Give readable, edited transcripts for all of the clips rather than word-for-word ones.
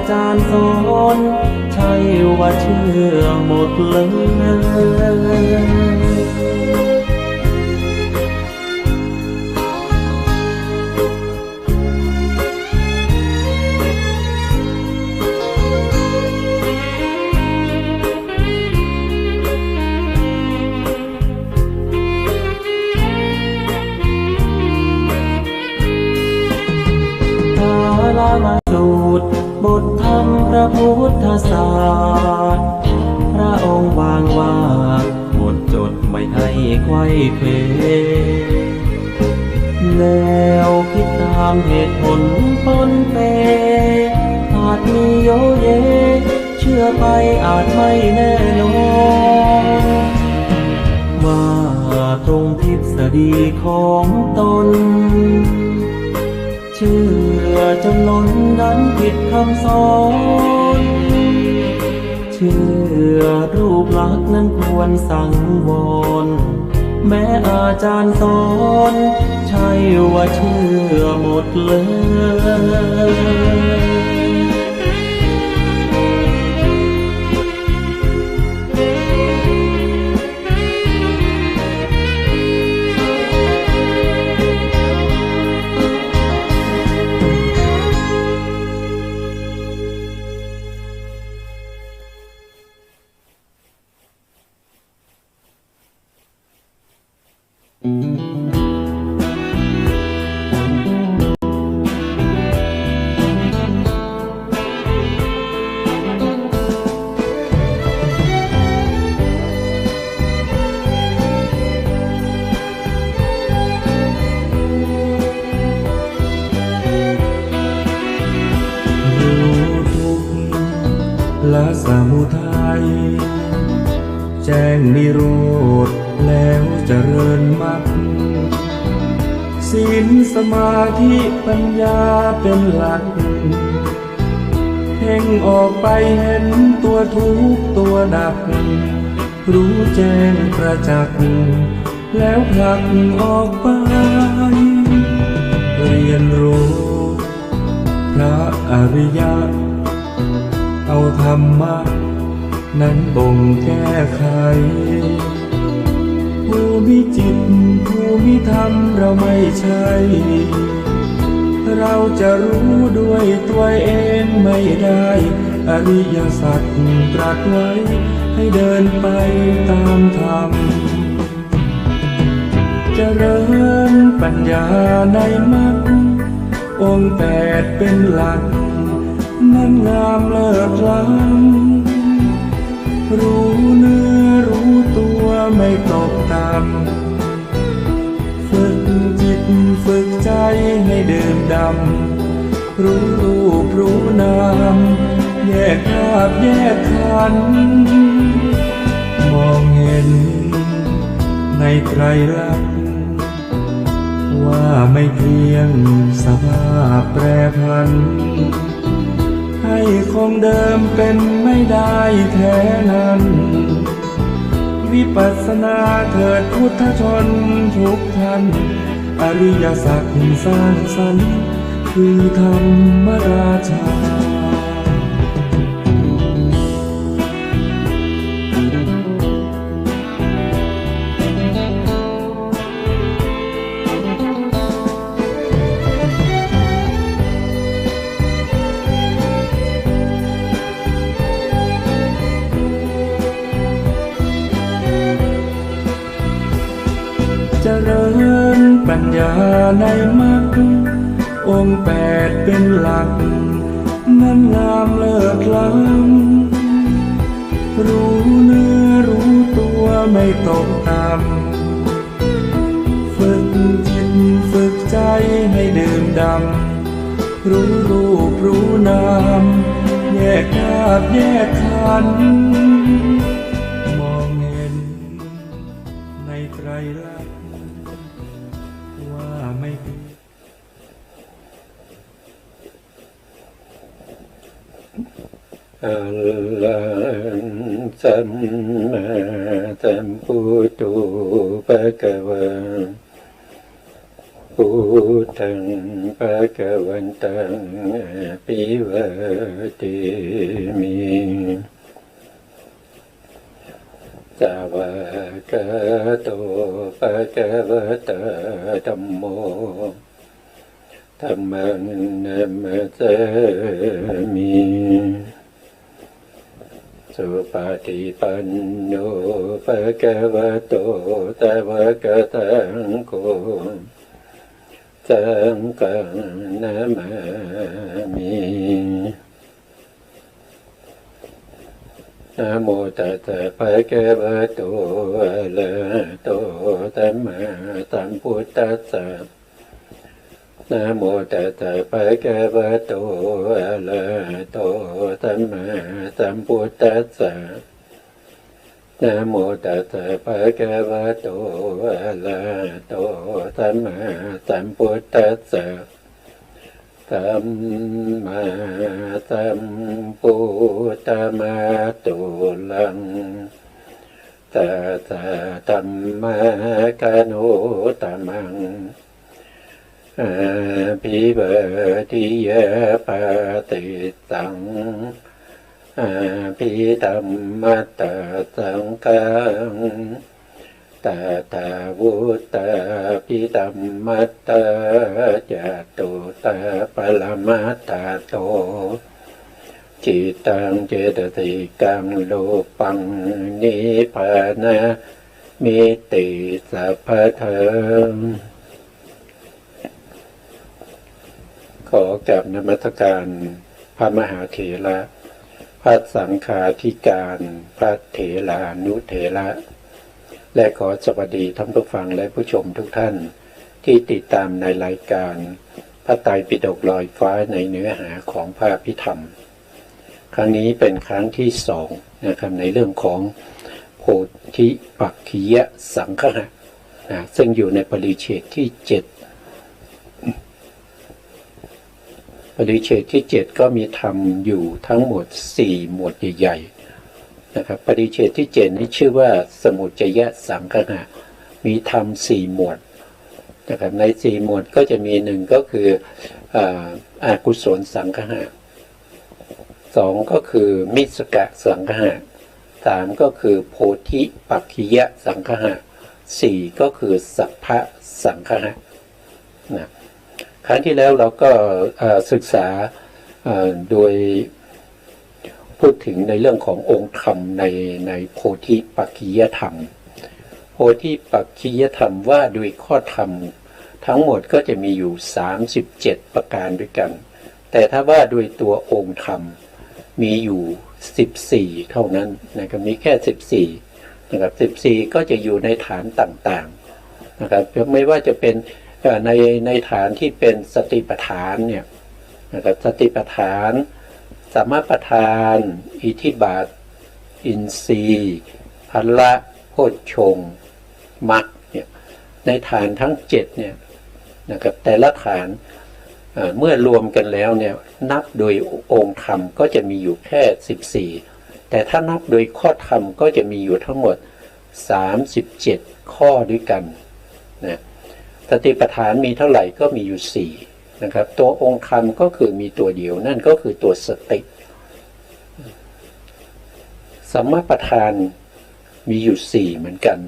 จารย์สอนใช่ว่าเชื่อหมดเลยมาสูตรบทธรรมพระพุทธศาสตร์พระองค์วางว่าหมดจดไม่ให้ไขว้เขวแนวคิดตามเหตุผลปนเปอาจมีโยเยเชื่อไปอาจไม่แน่นอนว่าตรงทฤษฎีของตนเชื่อจนล้นนั้นผิดคำสอนเชื่อรูปลักษณ์นั้นควรสังวรแม้อาจารย์สอนใช่ว่าเชื่อหมดเลยละสมุทัยแจ้งนิโรธแล้วเจริญมรรคศีลสมาธิปัญญาเป็นหลักเพ่งออกไปเห็นตัวทุกข์ตัวดับรู้แจ้งประจักษ์แล้วผลักออกไปเรียนรู้พระอริยะเอาธรรมะนั้นบ่งแก้ไขผู้มีจิตผู้มีธรรมเราไม่ใช่เราจะรู้ด้วยตัวเองไม่ได้อริยสัจตรัสไว้ให้เดินไปตามธรรมเจริญปัญญาในมรรคองค์แปดเป็นหลักนั้นงามเลิศล้ำรู้เนื้อรู้ตัวไม่ตกต่ำฝึกจิตฝึกใจให้ดื่มดำรู้รูปรู้นามแยกธาตุแยกขันธ์มองเห็นในไตรลักษณ์ว่าไม่เพียงสภาพแปรผันให้คงเดิมเป็นไม่ได้แท้นั้นวิปัสสนาเถิดพุทธชนทุกท่านอริยสัจสร้างสรรค์คือธรรมราชาเจริญปัญญาในมรรคองค์แปดเป็นหลักนั้นงามเลิศล้ำรู้เนื้อรู้ตัวไม่ตกต่ำฝึกจิตฝึกใจให้ดื่มดำรู้รูปรู้นามแยกธาตุแยกขันธ์มองเห็นในไตรลักษณ์ว่าไม่ผิดอะระหังสัมมาสัมพุทโธภะคะวะ พุทธังภะวันตังอภิวาเทมิสวากขาโตภะคะวะโตธัมโมธัมมังนัมมัสสามิสุปฏิปันโนภะคะวะโตสาวกสังโฆสังฆังนะมามินะโมตัสสะภะคะวะโตอะระหะโตสัมมาสัมพุทธัสสะนะโมตัสสะภะคะวะโตอะระหะโตสัมมาสัมพุทธัสสะนะโมตัสสะภะคะวะโตอะระหะโตสัมมาสัมพุทธัสสะสัมมาสัมพุทธมาตุลังตัสสะธัมมาคะโนตมังอาภิวาทิยาปาติตังอาภิธัมมัตตสังฆังตถาวุตตาภิธัมมัตตาจตุตาปรมัตถโตจิตังเจตสิกังโลปังนิพพานะมิติสัพพะเทิงขอกราบนมัสการพระมหาเถระพระสังฆาธิการพระเถรานุเถระและขอสวัสดีท่านผู้ฟังและผู้ชมทุกท่านที่ติดตามในรายการพระไตรปิฎกลอยฟ้าในเนื้อหาของพระอภิธรรมครั้งนี้เป็นครั้งที่2นะครับในเรื่องของโพธิปักขิยสังฆะซึ่งอยู่ในปริเฉดที่7ปริเฉดที่7ก็มีธรรมอยู่ทั้งหมด4หมวดใหญ่ๆนะครับปริเฉดที่7นี้ชื่อว่าสมุจยสังฆะมีธรรม4หมวดนะครับใน4หมวดก็จะมี1ก็คืออกุศลสังฆะ2ก็คือมิสกะสังฆะ3ก็คือโพธิปักขิยสังฆะ4ก็คือสัพพะสังฆะนะครั้งที่แล้วเราก็ศึกษาโดยพูดถึงในเรื่องขององค์ธรรมในโพธิปักขิยธรรมโพธิปักขิยธรรมว่าโดยข้อธรรมทั้งหมดก็จะมีอยู่37ประการด้วยกันแต่ถ้าว่าโดยตัวองค์ธรรมมีอยู่14เท่านั้นนะครับมีแค่14นะครับ14ก็จะอยู่ในฐานต่างๆนะครับไม่ว่าจะเป็นในฐานที่เป็นสติปัฏฐานเนี่ยนะครับสติปัฏฐานสัมมาปัฏฐานอิทธิบาทอินทรีย์พละโพชฌงค์มรรคเนี่ยในฐานทั้ง7เนี่ยนะครับแต่ละฐานเมื่อรวมกันแล้วเนี่ยนับโดยองค์ธรรมก็จะมีอยู่แค่14แต่ถ้านับโดยข้อธรรมก็จะมีอยู่ทั้งหมด37ข้อด้วยกันนะสติปัฏฐานมีเท่าไหร่ก็มีอยู่4นะครับตัวองค์ธรรมก็คือมีตัวเดียวนั่นก็คือตัวสติสัมมาปัฏฐานมีอยู่4เหมือนกัน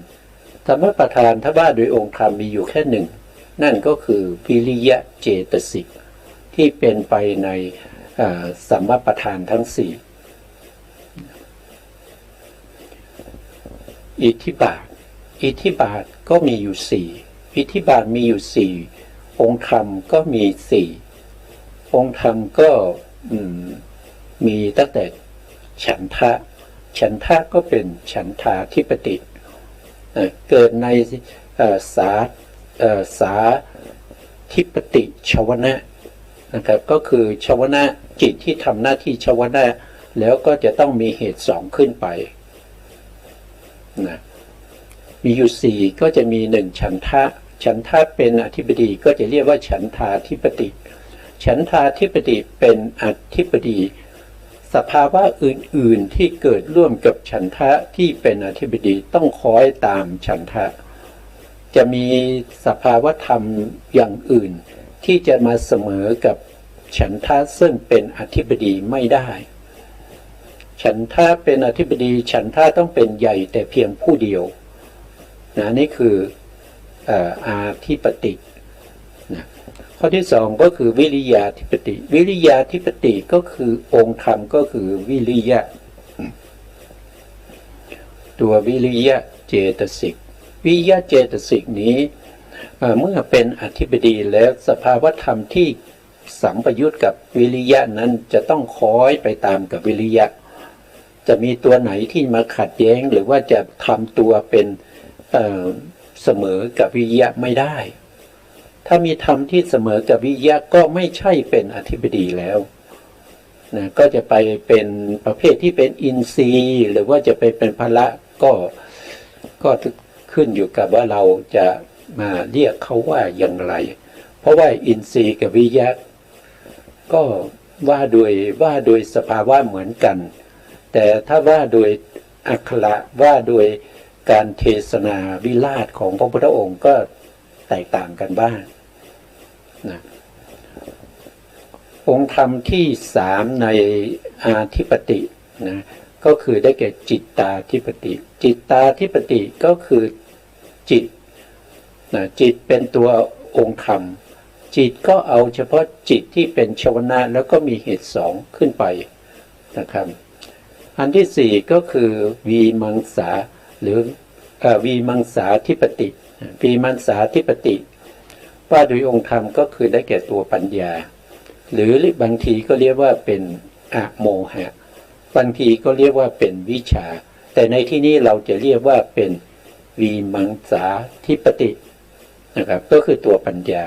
สัมมาปัฏฐานถ้าว่าโดยองค์ธรรมมีอยู่แค่1นั่นก็คือวิริยะเจตสิกที่เป็นไปในสัมมาปัฏฐานทั้ง4อิทธิบาทก็มีอยู่4อิทธิบาทมีอยู่4องค์ธรรมก็มี4องค์ธรรมก็มีตั้งแต่ฉันทะก็เป็นฉันทาธิปติเกิดในสาธิปติชวนะนะครับก็คือชวนะจิตที่ทำหน้าที่ชวนะแล้วก็จะต้องมีเหตุ2ขึ้นไปนะมีอยู่4ก็จะมี1ฉันทะเป็นอธิปดีก็จะเรียกว่าฉันทาธิปติฉันทาธิปติเป็นอธิปดีสภาวะอื่นๆที่เกิดร่วมกับฉันทะที่เป็นอธิปดีต้องคอยตามฉันทะ จะมีสภาวธรรมอย่างอื่นที่จะมาเสมอกับฉันทะซึ่งเป็นอธิบดีไม่ได้ฉันทะเป็นอธิบดีฉันทะต้องเป็นใหญ่แต่เพียงผู้เดียวนะนี่คืออาธิปตินะข้อที่สองก็คือวิริยาธิปติวิริยาธิปติก็คือองค์ธรรมก็คือวิริยะตัววิริยะเจตสิกวิริยะเจตสิกนี้เมื่อเป็นอธิบดีแล้วสภาวธรรมที่สัมปยุตกับวิริยะนั้นจะต้องคล้อยไปตามกับวิริยะจะมีตัวไหนที่มาขัดแย้งหรือว่าจะทำตัวเป็นเสมอกับวิริยะไม่ได้ถ้ามีธรรมที่เสมอกับวิริยะก็ไม่ใช่เป็นอธิบดีแล้วนะก็จะไปเป็นประเภทที่เป็นอินทรีย์หรือว่าจะไปเป็นพละก็ขึ้นอยู่กับว่าเราจะมาเรียกเขาว่าอย่างไรเพราะว่าอินทรีย์กับวิริยะก็ว่าโดยสภาวะเหมือนกันแต่ถ้าว่าโดยอักขระว่าโดยการเทศนาวิราชของพระพุทธองค์ก็แตกต่างกันบ้างนะองค์ธรรมที่สามในอาธิปตินะก็คือได้แก่จิตตาธิปติจิตตาธิปติก็คือจิตนะจิตเป็นตัวองค์ธรรมจิตก็เอาเฉพาะจิตที่เป็นชวนะแล้วก็มีเหตุสองขึ้นไปนะครับอันที่สี่ก็คือวีมังสาหรือวีมังสาธิปติวีมังสาธิปติว่าโดยองค์ธรรมก็คือได้แก่ตัวปัญญาหรือบางทีก็เรียกว่าเป็นอโมหะบางทีก็เรียกว่าเป็นวิชาแต่ในที่นี้เราจะเรียกว่าเป็นวีมังสาธิปตินะครับก็คือตัวปัญญา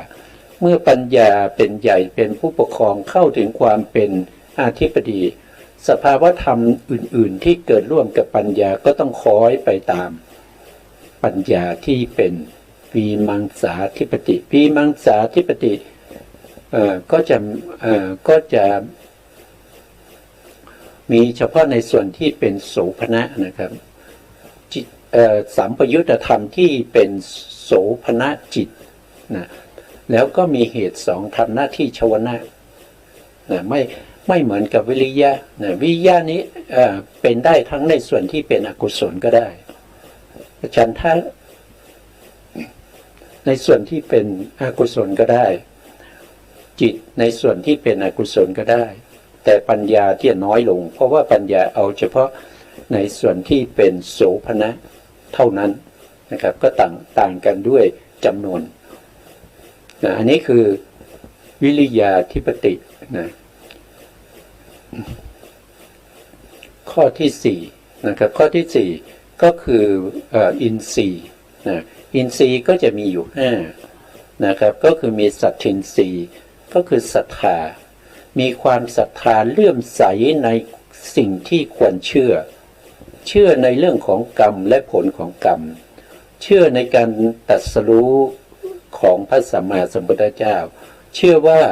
เมื่อปัญญาเป็นใหญ่เป็นผู้ปกครองเข้าถึงความเป็นอธิปดีสภาวธรรมอื่นๆที่เกิดร่วมกับปัญญาก็ต้องคล้อยไปตามปัญญาที่เป็นวีมังสาธิปติวีมังสาธิปติก็จะมีเฉพาะในส่วนที่เป็นโสภณะนะครับสัมปยุตธรรมที่เป็นโสภณะจิตนะแล้วก็มีเหตุสองทำหน้าที่ชวนะนะไม่เหมือนกับวิริยะนะวิริยะนี้เป็นได้ทั้งในส่วนที่เป็นอกุศลก็ได้ฉันทะในส่วนที่เป็นอกุศลก็ได้จิตในส่วนที่เป็นอกุศลก็ได้แต่ปัญญาที่น้อยลงเพราะว่าปัญญาเอาเฉพาะในส่วนที่เป็นโสภณะเท่านั้นนะครับก็ต่างกันด้วยจำนวนนะอันนี้คือวิริยาธิปตินะข้อที่สี่นะครับข้อที่สี่ก็คืออินทรีย์นะอินทรีย์ก็จะมีอยู่ห้านะครับก็คือมีสัตทินทรีย์ก็คือศรัทธามีความศรัทธาเลื่อมใสในสิ่งที่ควรเชื่อในเรื่องของกรรมและผลของกรรมเชื่อในการตรัสรู้ของพระสัมมาสัมพุทธเจ้าเชื่อว่า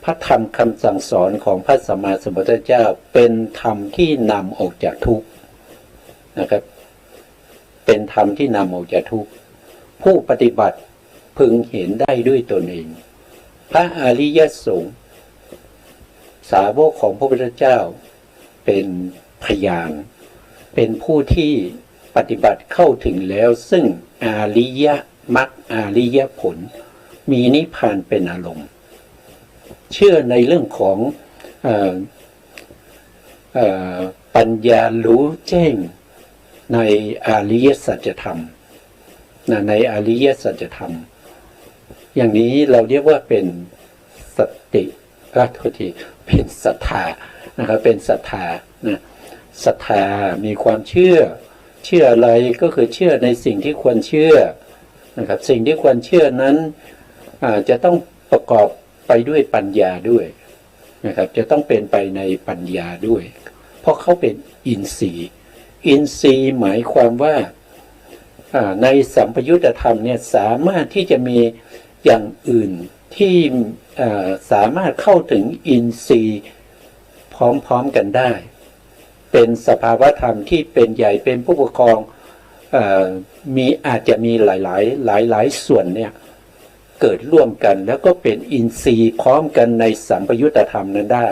พระธรรมคำสั่งสอนของพระสัมมาสัมพุทธเจ้าเป็นธรรมที่นำออกจากทุกข์นะครับเป็นธรรมที่นำออกจากทุกข์ผู้ปฏิบัติพึงเห็นได้ด้วยตนเองพระอริยสงฆ์สาวกของพระพุทธเจ้าเป็นพยานเป็นผู้ที่ปฏิบัติเข้าถึงแล้วซึ่งอริยมรรคอริยผลมีนิพพานเป็นอารมณ์เชื่อในเรื่องของปัญญารู้แจ้งในอริยสัจธรรมในอริยสัจธรรมอย่างนี้เราเรียกว่าเป็นสติเป็นศรัทธานะครับเป็นศรัทธานะศรัทธามีความเชื่ออะไรก็คือเชื่อในสิ่งที่ควรเชื่อนะครับสิ่งที่ควรเชื่อนั้นจะต้องประกอบไปด้วยปัญญาด้วยนะครับจะต้องเป็นไปในปัญญาด้วยเพราะเขาเป็นอินทรีย์หมายความว่าในสัมปยุตธรรมเนี่ยสามารถที่จะมีอย่างอื่นที่สามารถเข้าถึงอินทรีย์พร้อมๆกันได้เป็นสภาวธรรมที่เป็นใหญ่เป็นผู้ปกครอง อาจจะมีหลายส่วนเนี่ยเกิดร่วมกันแล้วก็เป็นอินทรีย์พร้อมกันในสัมปยุตธรรมนั้นได้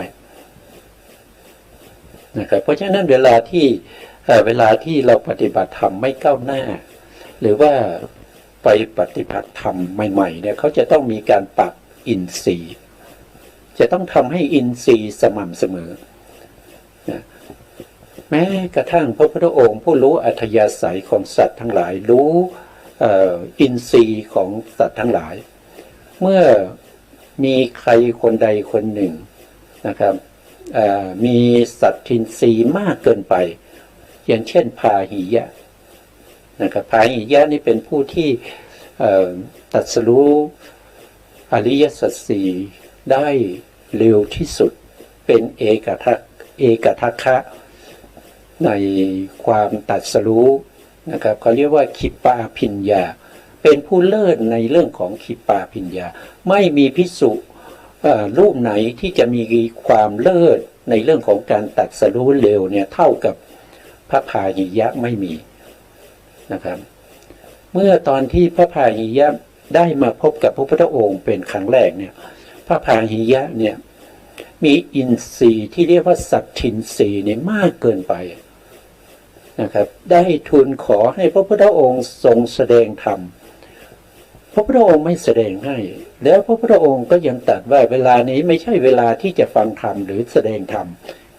นะครับเพราะฉะนั้นเวลาที่เราปฏิบัติธรรมไม่ก้าวหน้าหรือว่าไปปฏิบัติธรรมใหม่ๆเนี่ยเขาจะต้องมีการปรับอินทรีย์จะต้องทำให้อินทรีย์สม่ำเสมอนะแม้กระทั่งพระพุทธองค์ผู้รู้อัธยาศัยของสัตว์ทั้งหลายรู้อินทรีย์ของสัตว์ทั้งหลายเมื่อมีใครคนใดคนหนึ่งนะครับมีสัตทินทรีย์มากเกินไปอย่างเช่นพาหิยะนะครับพาหิยะนี่เป็นผู้ที่ตรัสรู้อริยสัจสี่ได้เร็วที่สุดเป็นเอกทัคคะในความตรัสรู้นะครับเขาเรียกว่าคิปปาพิญญาเป็นผู้เลิศในเรื่องของคิปปาพิญญาไม่มีภิกษุรูปไหนที่จะมีความเลิศในเรื่องของการตรัสรู้เร็วเนี่ยเท่ากับพระพาหิยะไม่มีนะครับเมื่อตอนที่พระพาหิยะได้มาพบกับพระพุทธองค์เป็นครั้งแรกเนี่ยพระพาหิยะเนี่ยมีอินทรีย์ที่เรียกว่าสัตทินทรีย์เนี่ยมากเกินไปนะครับได้ทูลขอให้พระพุทธองค์ทรงแสดงธรรมพระพุทธองค์ไม่แสดงให้แล้วพระพุทธองค์ก็ยังตรัสว่าเวลานี้ไม่ใช่เวลาที่จะฟังธรรมหรือแสดงธรรม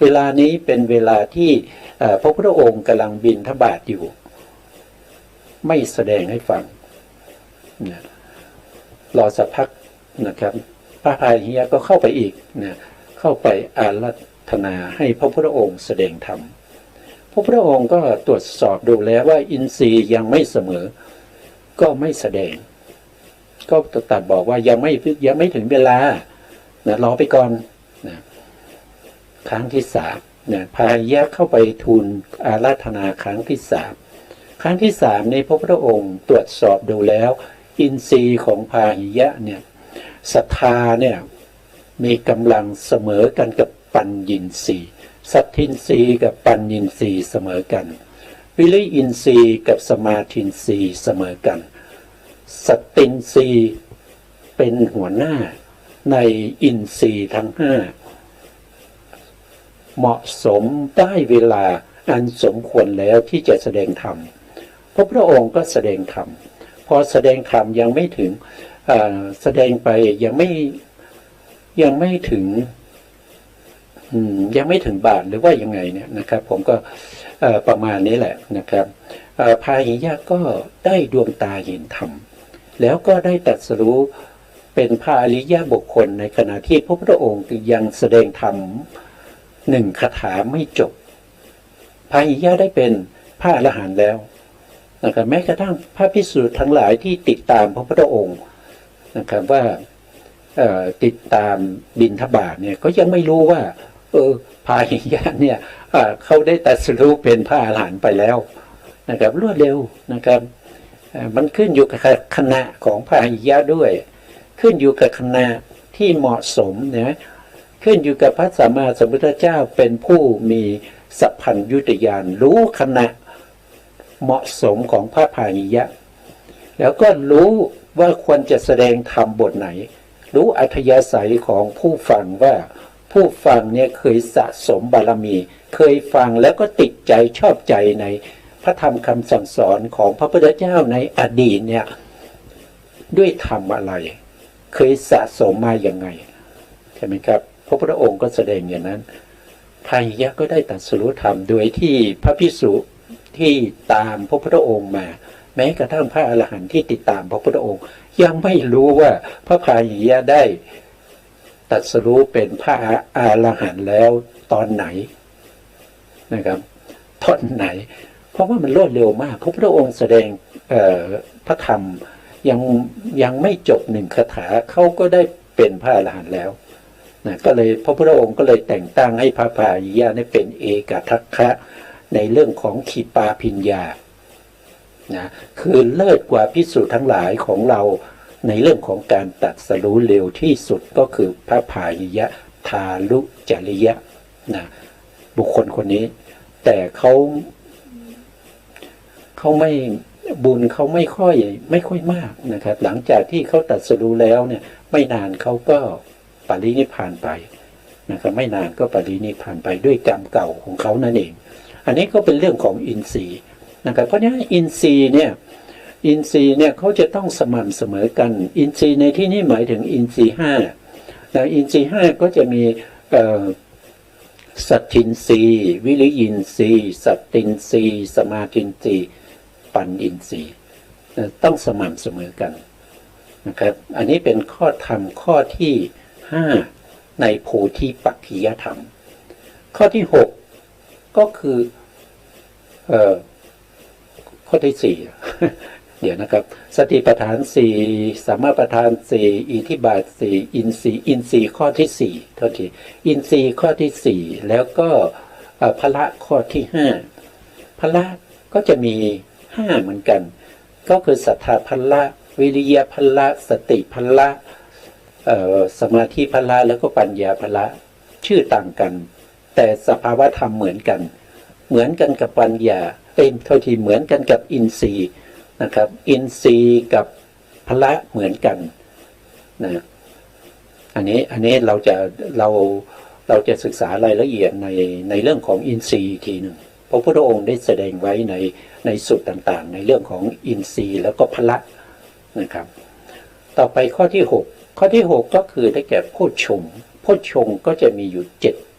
เวลานี้เป็นเวลาที่พระพุทธองค์กำลังบิณฑบาตอยู่ไม่แสดงให้ฟังนะรอสักพักนะครับพระพาหิยะก็เข้าไปอีกนะเข้าไปอาราธนาให้พระพุทธองค์แสดงธรรมพระพุทธองค์ก็ตรวจสอบดูแล้วว่าอินทรีย์ยังไม่เสมอก็ไม่แสดงก็ตรัสบอกว่ายังไม่ถึงเวลานะรอไปก่อนนะครั้งที่สามนะพาหิยะเข้าไปทูลอาราธนาครั้งที่สามครั้งที่สามในพระพุทธองค์ตรวจสอบดูแล้วอินทรีย์ของพาหิยะเนี่ยศรัทธาเนี่ยมีกำลังเสมอกันกับปัญญินทรีย์สัตทินทรีย์กับปัญญินทรีย์เสมอกันวิริยินทรีย์กับสมาธินทรีย์เสมอกันสัตตินทรีย์เป็นหัวหน้าในอินทรีย์ทั้งห้าเหมาะสมได้เวลาอันสมควรแล้วที่จะแสดงธรรมพระพุทธองค์ก็แสดงธรรมพอแสดงธรรมยังไม่ถึงแสดงไปยังไม่ถึงบาทหรือว่ายังไงเนี่ยนะครับผมก็ประมาณนี้แหละนะครับพาหิยะก็ได้ดวงตาเห็นธรรมแล้วก็ได้ตรัสรู้เป็นพระอริยบุคคลในขณะที่พระพุทธองค์ยังแสดงธรรมหนึ่งคาถาไม่จบพาหิยะได้เป็นพระอรหันต์แล้วนะครับแม้กระทั่งพระภิกษุทั้งหลายที่ติดตามพระพุทธองค์นะครับว่าติดตามบิณฑบาตเนี่ยก็ยังไม่รู้ว่าพาหิยะเนี่ยเขาได้ตรัสรู้เป็นพระอรหันต์ไปแล้วนะครับรวดเร็วนะครับมันขึ้นอยู่กับคณะของพาหิยะด้วยขึ้นอยู่กับคณะที่เหมาะสมนะขึ้นอยู่กับพระสัมมาสัมพุทธเจ้าเป็นผู้มีสัพพัญญุตญาณรู้คณะเหมาะสมของพระพาหิยะแล้วก็รู้ว่าควรจะแสดงธรรมบทไหนรู้อัธยาศัยของผู้ฟังว่าผู้ฟังเนี่ยเคยสะสมบารมีเคยฟังแล้วก็ติดใจชอบใจในพระธรรมคำสั่งสอนของพระพุทธเจ้าในอดีตเนี่ยด้วยธรรมอะไรเคยสะสมมาอย่างไงใช่ไหมครับพระพุทธองค์ก็แสดงอย่างนั้นพาหิยะก็ได้ตรัสรู้ธรรมโดยที่พระภิกษุที่ตามพระพุทธองค์มาแม้กระทั่งพระอรหันต์ที่ติดตามพระพุทธองค์ยังไม่รู้ว่าพระพาหิยะได้ตรัสรู้เป็นพระอรหันต์แล้วตอนไหนนะครับตอนไหนเพราะว่ามันรวดเร็วมากพระพุทธองค์แสดงพระธรรมยังไม่จบหนึ่งคาถาเขาก็ได้เป็นพระอรหันต์แล้วนะก็เลยพระพุทธองค์ก็เลยแต่งตั้งให้พระพาหิยะได้เป็นเอกทัคคะในเรื่องของขีปาพิญญานะคือเลิศกว่าภิกษุทั้งหลายของเราในเรื่องของการตรัสรู้เร็วที่สุดก็คือพระพาหิยะทาลุจริยะนะบุคคลคนนี้แต่เขา เขาไม่บุญเขาไม่ค่อยมากนะครับ หลังจากที่เขาตรัสรู้แล้วเนี่ยไม่นานเขาก็ปรินิพพานไปนะครับไม่นานก็ปรินิพพานไปด้วยกรรมเก่าของเขานั่นเอง อันนี้ก็เป็นเรื่องของอินทรีย์นะครับเพราะฉะนั้นอินทรีย์เนี่ยเขาจะต้องสม่ำเสมอกันอินทรีย์ในที่นี้หมายถึงอินทรีย์ห้านะอินทรีย์ห้าก็จะมีสัตทินทรีย์วิริยินทรีย์สัตตินทรีย์สมาธินทรีย์ปัญญินทรีย์ต้องสม่ำเสมอกันนะครับอันนี้เป็นข้อธรรมข้อที่5ในโพธิปักขิยธรรมข้อที่6ก็คือข้อที่4 เดี๋ยวนะครับสติปัฏฐาน4สัมมาปัฏฐาน4อิทธิบาท4อินทรีย์ข้อที่4เท่าที่อินทรีย์ข้อที่4แล้วก็พละข้อที่5พละก็จะมี5เหมือนกันก็คือศรัทธาพละวิริยะพละสติพละสมาธิพละแล้วก็ปัญญาพละชื่อต่างกันแต่สภาวะธรรมเหมือนกันกับปัญญาเท่าที่เหมือนกันกับอินทรีย์นะครับอินทรีย์กับพละเหมือนกันนะอันนี้เราจะศึกษารายละเอียดในเรื่องของอินทรีย์ทีหนึ่งพระพุทธองค์ได้แสดงไว้ในสุตต่างๆในเรื่องของอินทรีย์แล้วก็พละนะครับต่อไปข้อที่6ก็คือได้แก่โพชฌงค์ก็จะมีอยู่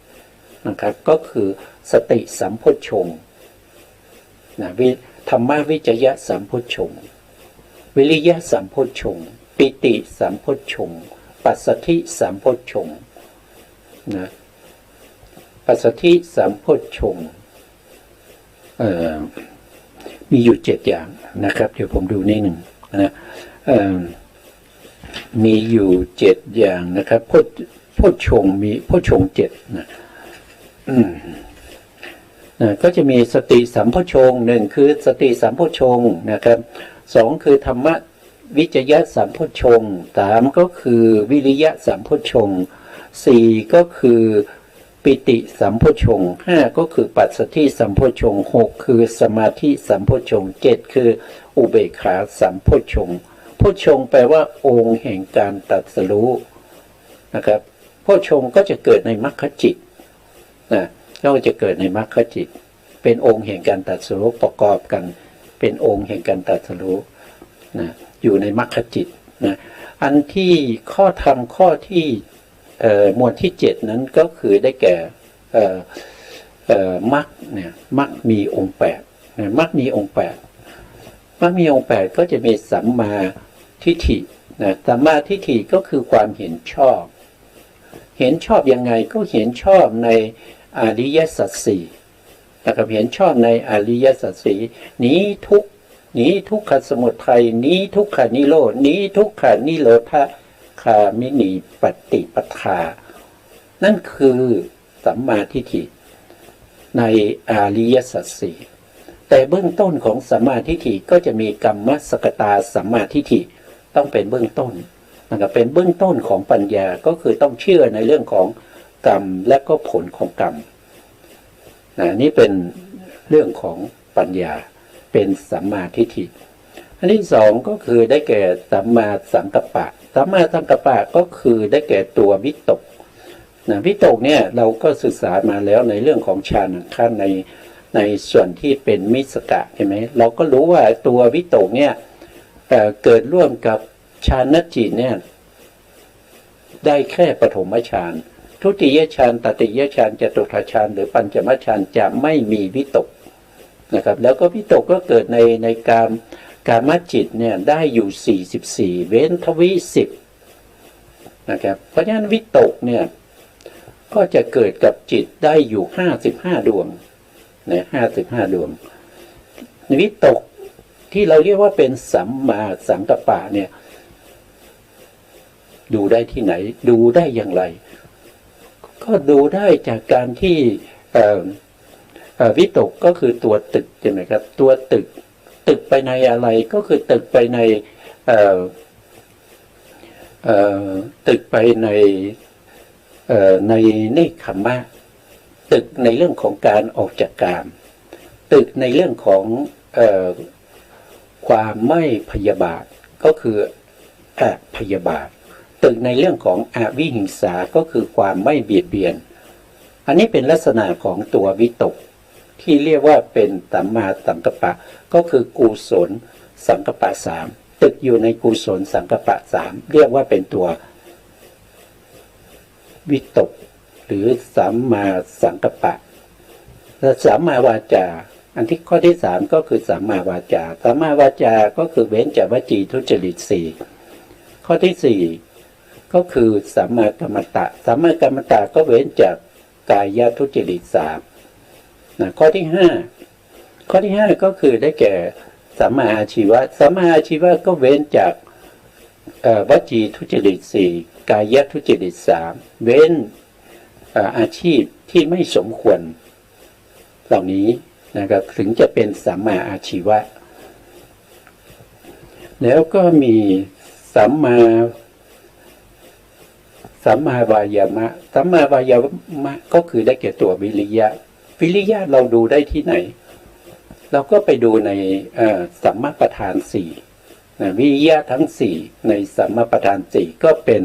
7นะครับก็คือสติสัมโพชฌงค์นะธรรมวิจยะสัมโพชฌงค์วิริยะสัมโพชฌงค์ปิติสัมโพชฌงค์ปัสสัทธิสัมโพชฌงค์นะปัสสัทธิสัมโพชฌงค์มีอยู่7อย่างนะครับเดี๋ยวผมดูนิดหนึ่งนะมีอยู่7อย่างนะครับโพชฌงค์มีโพชฌงค์7นะก็จะมีสติสัมโพชฌงค์1คือสติสัมโพชฌงค์นะครับ2คือธรรมวิจยะสัมโพชฌงค์3ก็คือวิริยะสัมโพชฌงค์4ก็คือปิติสัมโพชฌงค์5ก็คือปัสสัทธิสัมโพชฌงค์6คือสมาธิสัมโพชฌงค์7คืออุเบกขาสัมโพชฌงค์โพชฌงค์แปลว่าองค์แห่งการตรัสรู้นะครับโพชฌงค์ก็จะเกิดในมรรคจิตนะก็จะเกิดในมรรคจิตเป็นองค์แห่งการตรัสรู้ประกอบกันเป็นองค์แห่งการตรัสรู้นะอยู่ในมรรคจิตนะอันที่ข้อธรรมข้อที่หมวดที่7นั้นก็คือได้แก่มรรคเนี่ยมรรคมีองค์8นะมรรคมีองค์8มรรคมีองค์8ก็จะมีสัมมาทิฏฐินะสัมมาทิฏฐิก็คือความเห็นชอบยังไงก็เห็นชอบในอริยสัจสี่นะครับเห็นชอบในอริยสัจสี่หนีทุกขสมุทัยหนีทุกขานิโรธหนีทุกขานิโรธคามินีปฏิปทานั่นคือสัมมาทิฏฐิในอริยสัจสี่แต่เบื้องต้นของสัมมาทิฏฐิก็จะมีกัมมสกตาสัมมาทิฏฐิต้องเป็นเบื้องต้นนะครับเป็นเบื้องต้นของปัญญาก็คือต้องเชื่อในเรื่องของกรรมและก็ผลของกรรมนี่เป็นเรื่องของปัญญาเป็นสัมมาทิฏฐิอันที่2ก็คือได้แก่สัมมาสังกัปปะสัมมาสังกัปปะก็คือได้แก่ตัววิตกวิตกเนี่ยเราก็ศึกษามาแล้วในเรื่องของฌานขั้นในส่วนที่เป็นมิสกะใช่ไหมเราก็รู้ว่าตัววิตกเนี่ยเกิดร่วมกับฌานจิตเนี่ยได้แค่ปฐมฌานทุติยฌานตติยฌานจตุตถฌานหรือปัญจมฌานจะไม่มีวิตกนะครับแล้วก็วิตกก็เกิดในกามจิตเนี่ยได้อยู่44เว้นทวิ10นะครับเพราะฉะนั้นวิตกเนี่ยก็จะเกิดกับจิตได้อยู่55ดวงนะ55ดวงวิตกที่เราเรียกว่าเป็นสัมมาสังกัปปะเนี่ยดูได้ที่ไหนดูได้อย่างไรก็ดูได้จากการที่วิตกก็คือตัวตึกใช่ไหมครับตัวตึกไปในอะไรก็คือตึกไปในตึกไปในเนคขมมะตึกในเรื่องของการออกจากกามตึกในเรื่องของ ความไม่พยาบาทก็คืออพยาบาทตึกในเรื่องของอวิหิงสาก็คือความไม่เบียดเบียนอันนี้เป็นลักษณะของตัววิตกที่เรียกว่าเป็นสัมมาสังกัปปะก็คือกุศลสังกัปปะสามตึกอยู่ในกุศลสังกัปปะสามเรียกว่าเป็นตัววิตกหรือสัมมาสังกัปปะและสัมมาวาจาอันที่ข้อที่สามก็คือสัมมาวาจาสัมมาวาจาก็คือเว้นจากวจีทุจริตสี่ข้อที่สี่ก็คือสัมมากัมมันตะสัมมากัมมันตะก็เว้นจากกายทุจริตสามนะข้อที่ห้าก็คือได้แก่สัมมาอาชีวะสัมมาอาชีวะก็เว้นจากวจีทุจริตสี่กายทุจริตสามเว้นอาชีพที่ไม่สมควรเหล่านี้นะครับถึงจะเป็นสัมมาอาชีวะแล้วก็มีสัมมาวายามะสัมมาวายามะก็คือได้แก่ตัววิริยะวิริยะเราดูได้ที่ไหนเราก็ไปดูในสัมมาประธานสี่วิริยะทั้งสี่ในสัมมาประธานสี่ก็เป็น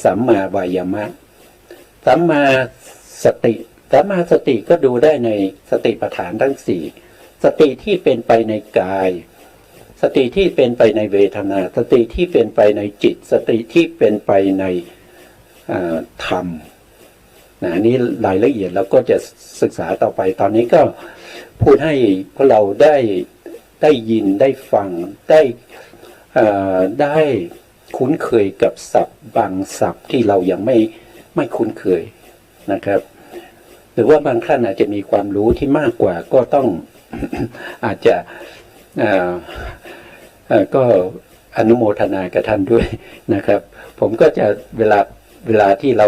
สัมมาวายามะสัมมาสติสัมมาสติก็ดูได้ในสติปัฏฐานทั้งสี่สติที่เป็นไปในกายสติที่เป็นไปในเวทนาสติที่เป็นไปในจิตสติที่เป็นไปในธรรมอันนี้รายละเอียดแล้วก็จะศึกษาต่อไปตอนนี้ก็พูดให้พวกเราได้ยินได้ฟังได้คุ้นเคยกับศัพท์บางศัพท์ที่เรายังไม่คุ้นเคยนะครับหรือว่าบางท่านอาจจะมีความรู้ที่มากกว่าก็ต้อง อาจจะก็อนุโมทนากับท่านด้วยนะครับผมก็จะเวลาที่เรา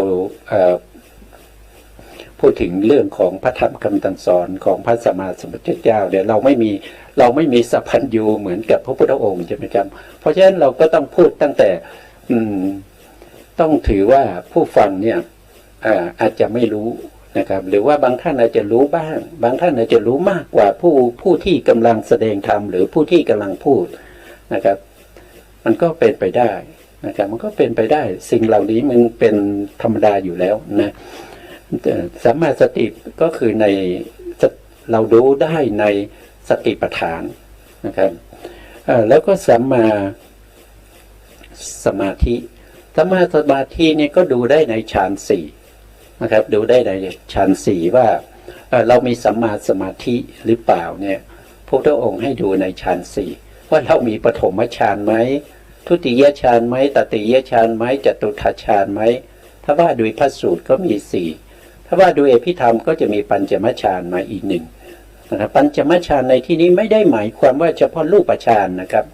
พูดถึงเรื่องของพระธรรมคำสอนของพระสัมมาสัมพุทธเจ้าเนี่ยเราไม่มีสัพพัญญูเหมือนกับพระพุทธองค์ใช่ไหมครับเพราะฉะนั้นเราก็ต้องพูดตั้งแต่ต้องถือว่าผู้ฟังเนี่ยอาจจะไม่รู้นะครับหรือว่าบางท่านอาจจะรู้บ้างบางท่านอาจจะรู้มากกว่าผู้ที่กำลังแสดงธรรมหรือผู้ที่กำลังพูดนะครับมันก็เป็นไปได้นะครับมันก็เป็นไปได้สิ่งเหล่านี้มันเป็นธรรมดาอยู่แล้วนะสัมมาสติก็คือในเราดูได้ในสติปัฏฐานนะครับแล้วก็สัมมาสมาธิเนี่ยก็ดูได้ในฌานสี่นะครับดูได้ในฌานสี่ว่าเรามีสัมมาสมาธิหรือเปล่าเนี่ยพระพุทธองค์ให้ดูในฌานสี่ว่าเรามีปฐมฌานไหมทุติยฌานไหมตติยฌานไหมจตุตถฌานไหมถ้าว่าโดยพระสูตรก็มีสี่ถ้าว่าโดยอภิธรรมก็จะมีปัญจมฌานมาอีกหนึ่งนะครับปัญจมฌานในที่นี้ไม่ได้หมายความว่าเฉพาะรูปฌานนะครับ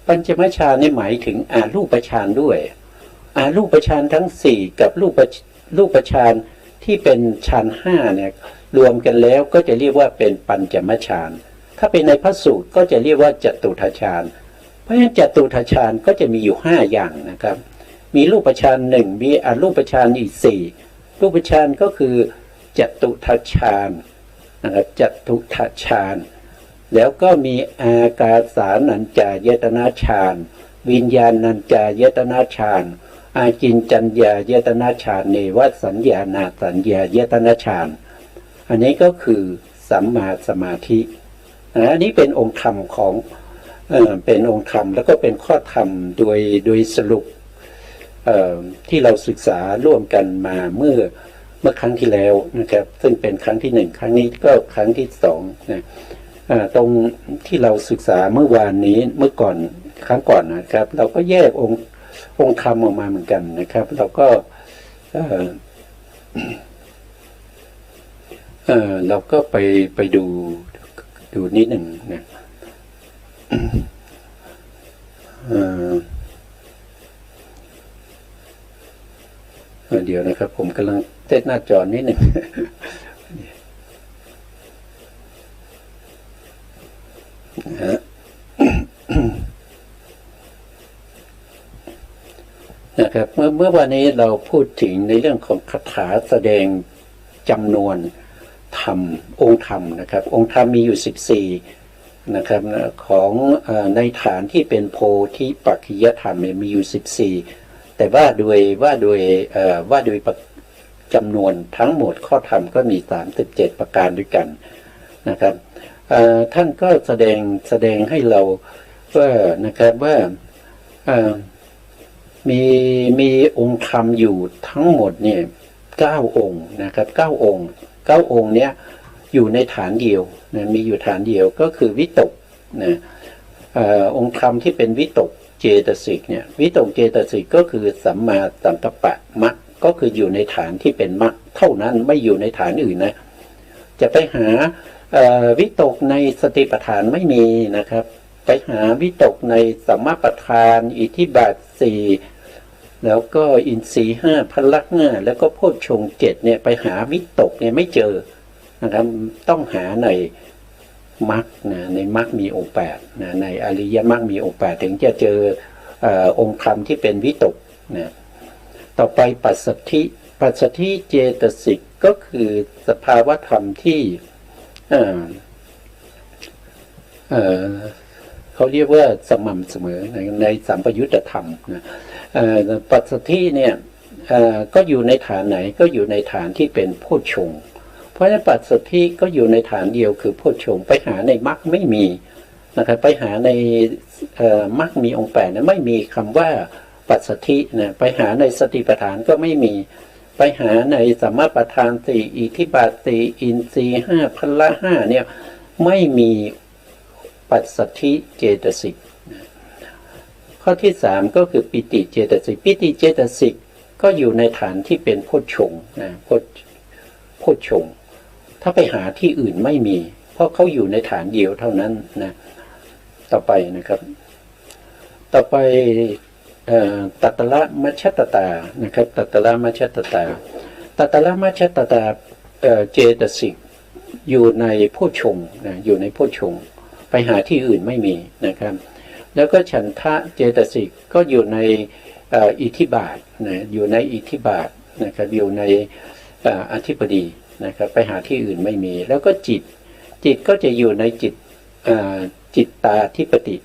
ปัญจมฌานนี่หมายถึงอารูปฌานด้วยอารูปฌานทั้งสี่กับรูปฌานที่เป็นฌานห้าเนี่ยรวมกันแล้วก็จะเรียกว่าเป็นปัญจมฌานถ้าเป็นในพระสูตรก็จะเรียกว่าจตุตถฌานเพราะฉะนั้นจตุตถฌานก็จะมีอยู่ห้าอย่างนะครับมีรูปฌานหนึ่งมีอรูปฌานอีกสี่รูปฌานก็คือจตุตถฌานนะครับจตุตถฌานแล้วก็มีอากาสานัญจายตนะฌานวิญญาณัญจายตนะฌานอากินจัญญายตนะฌานเนวสัญญานาสัญญายตนะฌานอันนี้ก็คือสัมมาสมาธิอันนี้เป็นองค์ธรรมของเป็นองค์ธรรมแล้วก็เป็นข้อธรรมโดยสรุปที่เราศึกษาร่วมกันมาเมื่อครั้งที่แล้วนะครับซึ่งเป็นครั้งที่หนึ่งครั้งนี้ก็ครั้งที่สองนะตรงที่เราศึกษาเมื่อวานนี้เมื่อก่อนครั้งก่อนนะครับเราก็แยกองค์ธรรมออกมาเหมือนกันนะครับเราก็เราก็ไปดูนิดหนึ่งนะเดี๋ยวนะครับผมกำลังเต้นหน้าจอนิดหนึ่งนะครับเมื่อวันนี้เราพูดถึงในเรื่องของคาถาแสดงจำนวนธรรมองค์ธรรมนะครับองค์ธรรมมีอยู่14 นะครับของในฐานที่เป็นโพธิปัจจยธรรมมีอยู่14แต่ว่าโดยจำนวนทั้งหมดข้อธรรมก็มี37ประการด้วยกันนะครับท่านก็แสดงให้เราว่านะครับว่ามีองค์ธรรมอยู่ทั้งหมดเนี่ย9องค์นะครับ9องค์เนี้ยอยู่ในฐานเดียวนะมีอยู่ฐานเดียวก็คือวิตกนะองค์ธรรมที่เป็นวิตกเจตสิกเนี่ยวิตกเจตสิกก็คือสัมมาสังกัปปะมรรคก็คืออยู่ในฐานที่เป็นมรรคเท่านั้นไม่อยู่ในฐานอื่นนะจะไปหาวิตกในสติปัฏฐานไม่มีนะครับไปหาวิตกในสัมมาปัฏฐานอิทธิบาท4แล้วก็อินทรีย์5พละ5แล้วก็โพชฌงค์7เนี่ยไปหาวิตกเนี่ยไม่เจอนะครับต้องหาในมรรคนะในมรรคมีองค์8นะในอริยมรรคมีองค์8ถึงจะเจอองค์ธรรมที่เป็นวิตกนะต่อไปปัสสัทธิเจตสิกก็คือสภาวธรรมที่เขาเรียกว่าสม่ำเสมอในสัมปยุตตธรรมนะปัสสัทธิเนี่ยก็อยู่ในฐานไหนก็อยู่ในฐานที่เป็นโพชฌงค์เพราะฉะนั้นปัสสัทธิก็อยู่ในฐานเดียวคือโพชฌงค์ไปหาในมรรคไม่มีนะครับไปหาในมรรคมีองค์8นะไม่มีคำว่าปัสสัทธินะไปหาในสติปัฏฐานก็ไม่มีไปหาในสัมมาปัฏฐาน4อิทธิบาท4อินทรีย์5พละ5เนี่ยไม่มีปัสสัทธิเจตสิกข้อที่3ก็คือปิติเจตสิกปิติเจตสิกก็อยู่ในฐานที่เป็นโพชฌงค์นะโพชฌงค์ถ้าไปหาที่อื่นไม่มีเพราะเขาอยู่ในฐานเดียวเท่านั้นนะต่อไปนะครับต่อไปตัตระมัชฌตตานะครับตัตระมัชฌตตาเจตสิกอยู่ในโพชฌงค์นะอยู่ในโพชฌงค์ไปหาที่อื่นไม่มีนะครับแล้วก็ฉันทะเจตสิกก็อยู่ในอิทธิบาทนะอยู่ในอิทธิบาทนะครับอยู่ในอธิปดีนะครับไปหาที่อื่นไม่มีแล้วก็จิตก็จะอยู่ในจิตตาธิปติ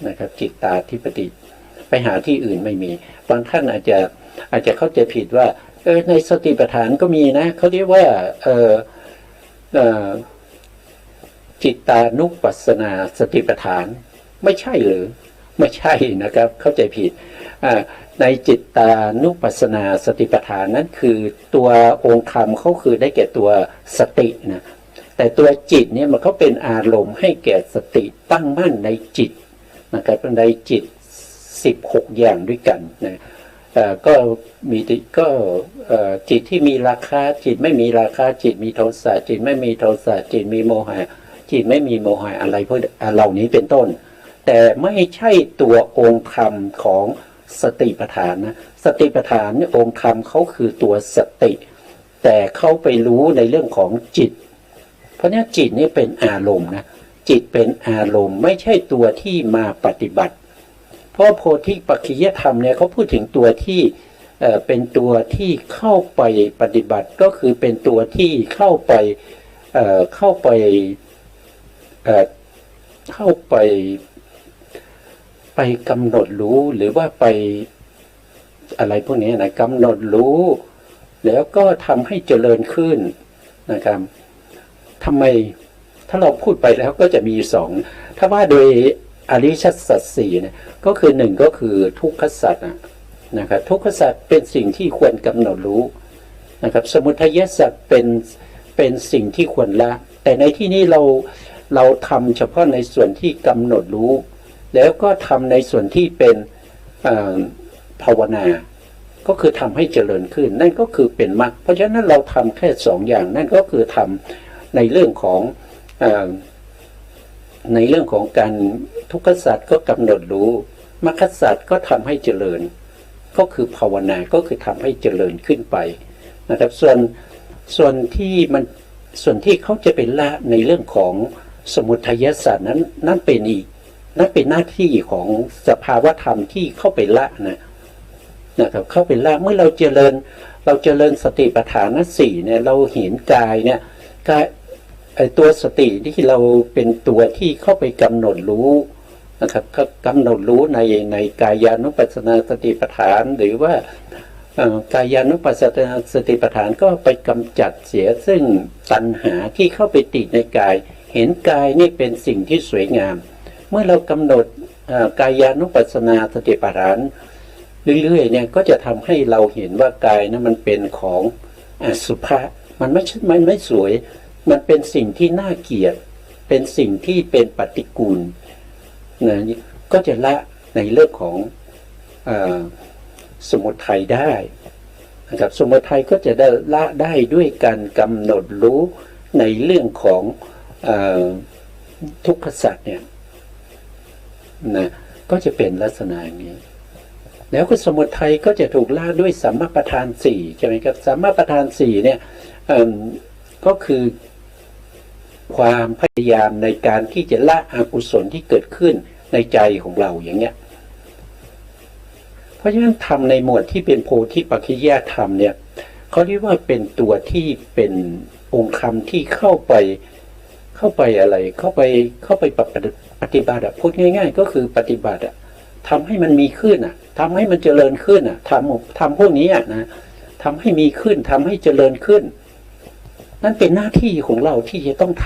นะครับจิตตาธิปติไปหาที่อื่นไม่มีบางท่านอาจจะเข้าใจผิดว่าในสติปัฏฐานก็มีนะเขาเรียกว่าจิตตานุปัสสนาสติปัฏฐานไม่ใช่หรือไม่ใช่นะครับเข้าใจผิดในจิตตานุปัสสนาสติปัฏฐานนั้นคือตัวองค์ธรรมเขาคือได้แก่ตัวสตินะแต่ตัวจิตเนี่ยมันเขาเป็นอารมณ์ให้แก่สติตั้งมั่นในจิตนะครับในจิต16อย่างด้วยกันนะก็มีจิตที่มีราคะจิตไม่มีราคะจิตมีโทสะจิตไม่มีโทสะจิตมีโมหะจิตไม่มีโมหะอะไรพวกเหล่านี้เป็นต้นแต่ไม่ใช่ตัวองค์ธรรมของสติปัฏฐานนะสติปัฏฐานเนี่ยองค์ธรรมเขาคือตัวสติแต่เขาไปรู้ในเรื่องของจิตเพราะนี้จิตนี่เป็นอารมณ์นะจิตเป็นอารมณ์ไม่ใช่ตัวที่มาปฏิบัติเพราะโพธิปัจจยธรรมเนี่ยเขาพูดถึงตัวที่เป็นตัวที่เข้าไปปฏิบัติก็คือเป็นตัวที่เข้าไปกำหนดรู้หรือว่าไปอะไรพวกนี้นะกำหนดรู้แล้วก็ทำให้เจริญขึ้นนะครับทำไมถ้าเราพูดไปแล้วก็จะมีสองถ้าว่าโดยอริยสัจสี่เนี่ยก็คือหนึ่งก็คือทุกขสัจนะครับทุกขสัจเป็นสิ่งที่ควรกำหนดรู้นะครับสมุทัยสัจเป็นสิ่งที่ควรละแต่ในที่นี้เราทำเฉพาะในส่วนที่กำหนดรู้แล้วก็ทำในส่วนที่เป็นภาวนาก็คือทำให้เจริญขึ้นนั่นก็คือเป็นมรรคเพราะฉะนั้นเราทำแค่2อย่างนั่นก็คือทำในเรื่องของการทุกขสัจก็กำหนดรู้มรรคสัจก็ทำให้เจริญก็คือภาวนาก็คือทำให้เจริญขึ้นไปนะครับส่วนที่เขาจะเป็นละในเรื่องของสมุทัยสัจนั่นเป็นหน้าที่ของสภาวธรรมที่เข้าไปละนะครับเข้าไปละเมื่อเราเจริญสติปัฏฐาน4เนี่ยเราเห็นกายเนี่ย ไอ้ตัวสติที่เราเป็นตัวที่เข้าไปกำหนดรู้นะครับกำหนดรู้ในกายานุปัสสนาสติปัฏฐานหรือว่ากายานุปัสสนาสติปัฏฐานก็ไปกำจัดเสียซึ่งตัณหาที่เข้าไปติดในกายเห็นกายนี่เป็นสิ่งที่สวยงามเมื่อเรากำหนดกายานุปัสสนาสติปัฏฐานเรื่อยๆเนี่ยก็จะทำให้เราเห็นว่ากายนั้นมันเป็นของอสุภะมันไม่สวยมันเป็นสิ่งที่น่าเกลียดเป็นสิ่งที่เป็นปฏิกูลนะก็จะละในเรื่องของสมุทัยได้นะครับสมุทัยก็จะได้ละได้ด้วยการกำหนดรู้ในเรื่องของทุกขสัจเนี่ยนะก็จะเป็นลักษณะอย่างนี้แล้วก็สมุทัยก็จะถูกละด้วยสัมมาประธานสี่ใช่ไหมครับสัมมาประธานสี่เนี่ยก็คือความพยายามในการที่จะละอกุศลที่เกิดขึ้นในใจของเราอย่างเงี้ยเพราะฉะนั้นธรรมในหมวดที่เป็นโพธิปัจจยธรรมเนี่ยเขาเรียกว่าเป็นตัวที่เป็นองค์ธรรมที่เข้าไปอะไรเข้าไปปฏิบัติพูดง่ายๆก็คือปฏิบัติทำให้มันมีขึ้นทำให้มันเจริญขึ้นทำพวกนี้นะทำให้มีขึ้นทำให้เจริญขึ้นนั่นเป็นหน้าที่ของเราที่จะต้องท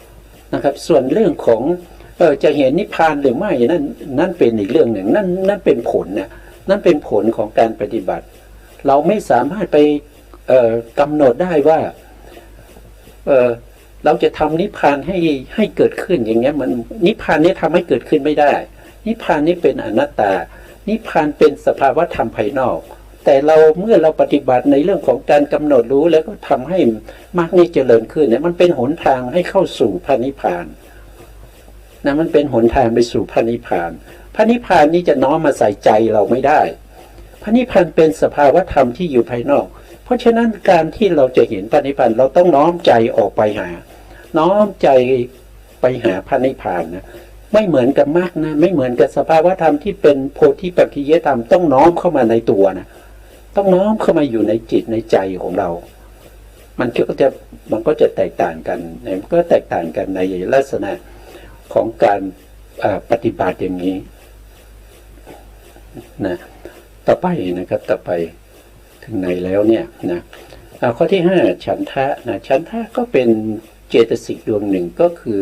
ำนะครับส่วนเรื่องของจะเห็นนิพพานหรือไม่นั่นเป็นอีกเรื่องหนึ่งนั่นเป็นผลนะนั่นเป็นผลของการปฏิบัติเราไม่สามารถไปกำหนดได้ว่าเราจะทำนิพพานให้เกิดขึ้นอย่างเงี้ยมันนิพพานนี้ทำให้เกิดขึ้นไม่ได้นิพพานนี้เป็นอนัตตานิพพานเป็นสภาวะธรรมภายนอกแต่เมื่อเราปฏิบัติในเรื่องของการกำหนดรู้แล้วก็ทำให้มรรคนี้เจริญขึ้นเนี่ยมันเป็นหนทางให้เข้าสู่พระนิพพานนะมันเป็นหนทางไปสู่พระนิพพานพระนิพพานนี้จะน้อมมาใส่ใจเราไม่ได้พระนิพพานเป็นสภาวะธรรมที่อยู่ภายนอกเพราะฉะนั้นการที่เราจะเห็นพระนิพพานเราต้องน้อมใจออกไปหาน้อมใจไปหาพระนิพพานนะไม่เหมือนกับมรรคนะไม่เหมือนกับสภาวะธรรมที่เป็นโพธิปัจจยธรรมต้องน้อมเข้ามาในตัวนะต้องน้อมเข้ามาอยู่ในจิตในใจของเรามันก็จะแตกต่างกันมันก็แตกต่างกันในลักษณะของการปฏิบัติอย่างนี้นะต่อไปนะครับต่อไปถึงไหนแล้วเนี่ยนะข้อที่5ฉันทะนะฉันทะก็เป็นเจตสิกดวงหนึ่งก็คือ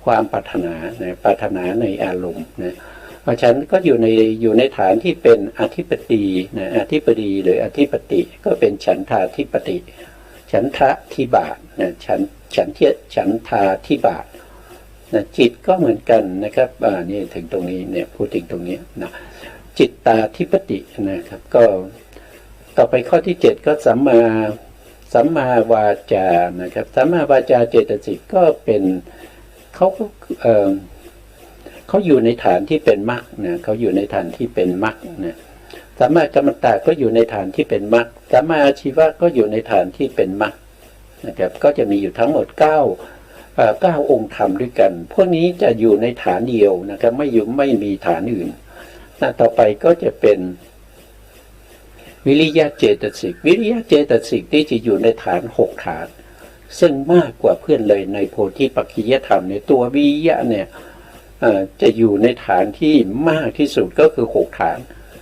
ความปรารถนานะปรารถนาในอารมณ์นะเพราะฉันก็อยู่ในฐานที่เป็นอธิปดีนะอธิปดีหรืออธิปติก็เป็นฉันทาธิปติฉันทะธิบาทนะฉันทาธิบาทนะจิตก็เหมือนกันนะครับนี่ถึงตรงนี้เนี่ยพูดถึงตรงนี้นะจิตตาธิปตินะครับก็ต่อไปข้อที่7ก็สัมมาวาจานะครับสัมมาวาจาเจตสิกก็เป็นเขาอยู่ในฐานที่เป็นมรรคนะเขาอยู่ในฐานที่เป็นมรรคนะสัมมากัมมันตะก็อยู่ในฐานที่เป็นมรรคสัมมาอาชีวะก็อยู่ในฐานที่เป็นมรรคนะครับก็จะมีอยู่ทั้งหมด9องค์ธรรมด้วยกันพวกนี้จะอยู่ในฐานเดียวนะครับไม่มีฐานอื่นต่อไปก็จะเป็นวิริยะเจตสิกวิริยะเจตสิกที่จะอยู่ในฐาน6ฐานซึ่งมากกว่าเพื่อนเลยในโพธิปัจจยธรรมในตัววิริยะเนี่ยจะอยู่ในฐานที่มากที่สุดก็คือ6ฐาน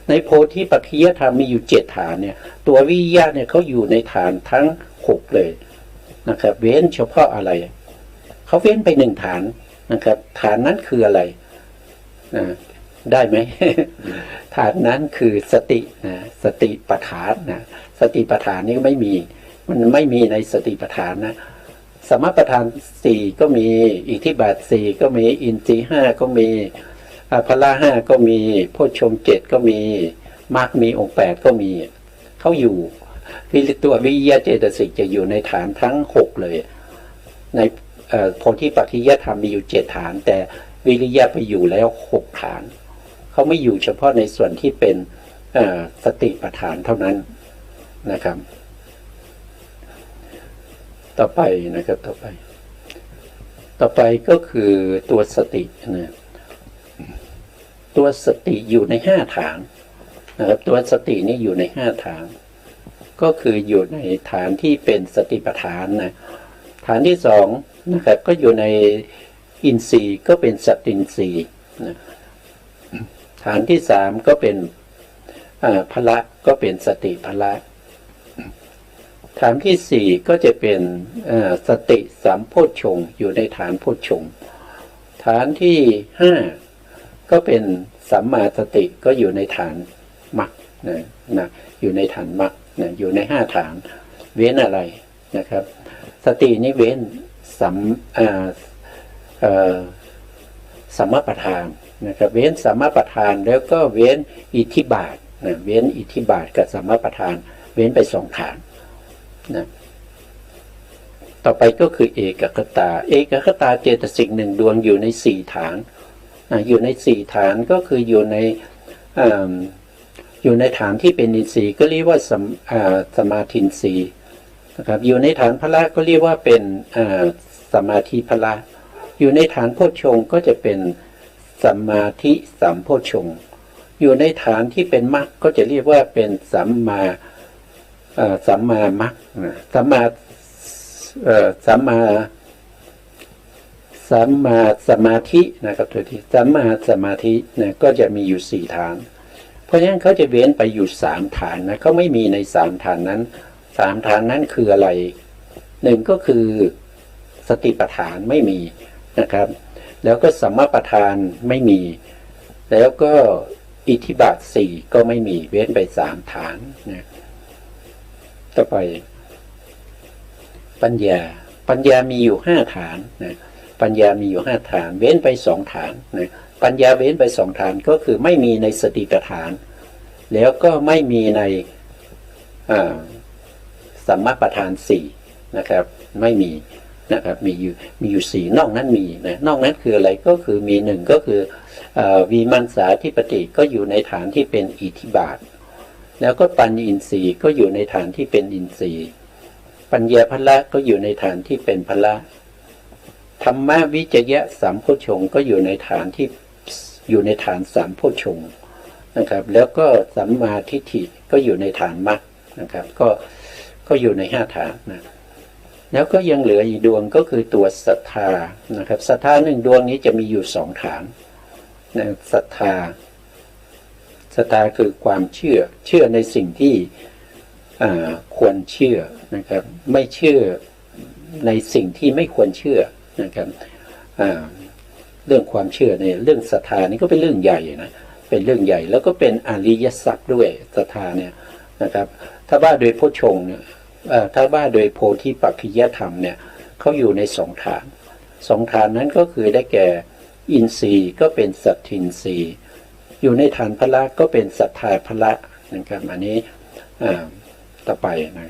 ในโพธิปัจจยธรรมมีอยู่7ฐานเนี่ยตัววิริยะเนี่ยเขาอยู่ในฐานทั้ง6เลยนะครับเว้นเฉพาะอะไรเขาเว้นไป1ฐานนะครับฐานนั้นคืออะไรได้ไหม ฐานนั้นคือสติสติปัฏฐานสติปัฏฐานนี่ไม่มีมันไม่มีในสติปัฏฐานนะสมปัฏฐาน4ก็มีอิทธิบาท4ก็มีอินทรีย์5ก็มีพละ5ก็มีโพชฌงค์7ก็มีมรรคมีองค์8ก็มีเขาอยู่ตัววิริยะเจตสิกจะอยู่ในฐานทั้ง6เลยในโพธิปัจจยธรรมมีอยู่7ฐานแต่วิริยะไปอยู่แล้ว6ฐานเขาไม่อยู่เฉพาะในส่วนที่เป็นสติปัฏฐานเท่านั้นนะครับต่อไปนะครับต่อไปก็คือตัวสตินะตัวสติอยู่ใน5ฐานนะครับตัวสตินี่อยู่ใน5ฐานก็คืออยู่ในฐานที่เป็นสติปัฏฐานนะฐ ฐานที่สองนะครับก็อยู่ในอินทรีย์ก็เป็นสัตตินทรีย์นะฐานที่สามก็เป็นพละก็เป็นสติพละฐานที่สี่ก็จะเป็นสติสัมโพชฌงค์อยู่ในฐานโพชฌงค์ฐานที่ห้าก็เป็นสัมมาสติก็อยู่ในฐานมรรคนะอยู่ในฐานมรรคนะอยู่ในห้าฐานเว้นอะไรนะครับสตินี้เว้นสัมมาประธานนะครับเว้นสัมมาประธานแล้วก็เว้นอิทธิบาทนะเว้นอิทธิบาทกับสัมมาประธานเว้นไปสองฐานนะต่อไปก็คือเอกคตาเจตสิกหนึ่งดวงอยู่ในสี่ฐานอยู่ในสี่ฐานก็คืออยู่ในฐานที่เป็นอินทรีย์ก็เรียกว่าสมาธินทรีย์นะครับอยู่ในฐานพละก็เรียกว่าเป็นสมาธิพละอยู่ในฐานโพชฌงค์ก็จะเป็นสมาธิสัมโพชฌงค์อยู่ในฐานที่เป็นมรรคก็จะเรียกว่าเป็นสัมมามรรคสัมมาสมาธินะครับตัวที่สัมมาสมาธินะก็จะมีอยู่สี่ฐานเพราะฉะนั้นเขาจะเว้นไปอยู่สามฐานนะเขาไม่มีในสามฐานนั้นสามฐานนั้นคืออะไรหนึ่งก็คือสติปัฏฐานไม่มีนะครับแล้วก็สัมมาปัฏฐานไม่มีแล้วก็อิทธิบาทสี่ก็ไม่มีเว้นไปสามฐานนะต่อไปปัญญามีอยู่ห้าฐานนะปัญญามีอยู่ห้าฐานเว้นไปสองฐานนะปัญญาเว้นไปสองฐานก็คือไม่มีในสติปัฏฐานแล้วก็ไม่มีในสัมมาปัฏฐานสี่นะครับไม่มีนะครับมีอยู่สี่นอกนั้นมีนะนอกนั้นคืออะไรก็คือมีหนึ่งก็คือวิมังสาธิปติก็อยู่ในฐานที่เป็นอิทธิบาทแล้วก็ปัญญินทรีย์ก็อยู่ในฐานที่เป็นอินทรีย์ปัญญาพละก็อยู่ในฐานที่เป็นพละธรรมวิจยะสัมโพชฌงค์ก็อยู่ในฐานที่อยู่ในฐานสัมโพชฌงค์นะครับแล้วก็สัมมาทิฏฐิก็อยู่ในฐานมรรคนะครับก็อยู่ในห้าฐานนะแล้วก็ยังเหลืออีกดวงก็คือตัวศรัทธานะครับศรัทธาหนึ่งดวงนี้จะมีอยู่สองฐานนะศรัทธาคือความเชื่อในสิ่งที่ควรเชื่อนะครับไม่เชื่อในสิ่งที่ไม่ควรเชื่อนะครับเรื่องความเชื่อในเรื่องศรัทธานี่ก็เป็นเรื่องใหญ่นะเป็นเรื่องใหญ่แล้วก็เป็นอริยทรัพย์ด้วยศรัทธาเนี่ยนะครับถ้าว่าโดยโพชฌงค์เนี่ยถ้าว่าโดยโพธิปักขิยธรรมเนี่ยเขาอยู่ในสองฐานนั้นก็คือได้แก่อินทรีย์ก็เป็นสัตทินทรีย์อยู่ในฐานพละก็เป็นศรัทธาพละนะครับอันนี้ต่อไปนะ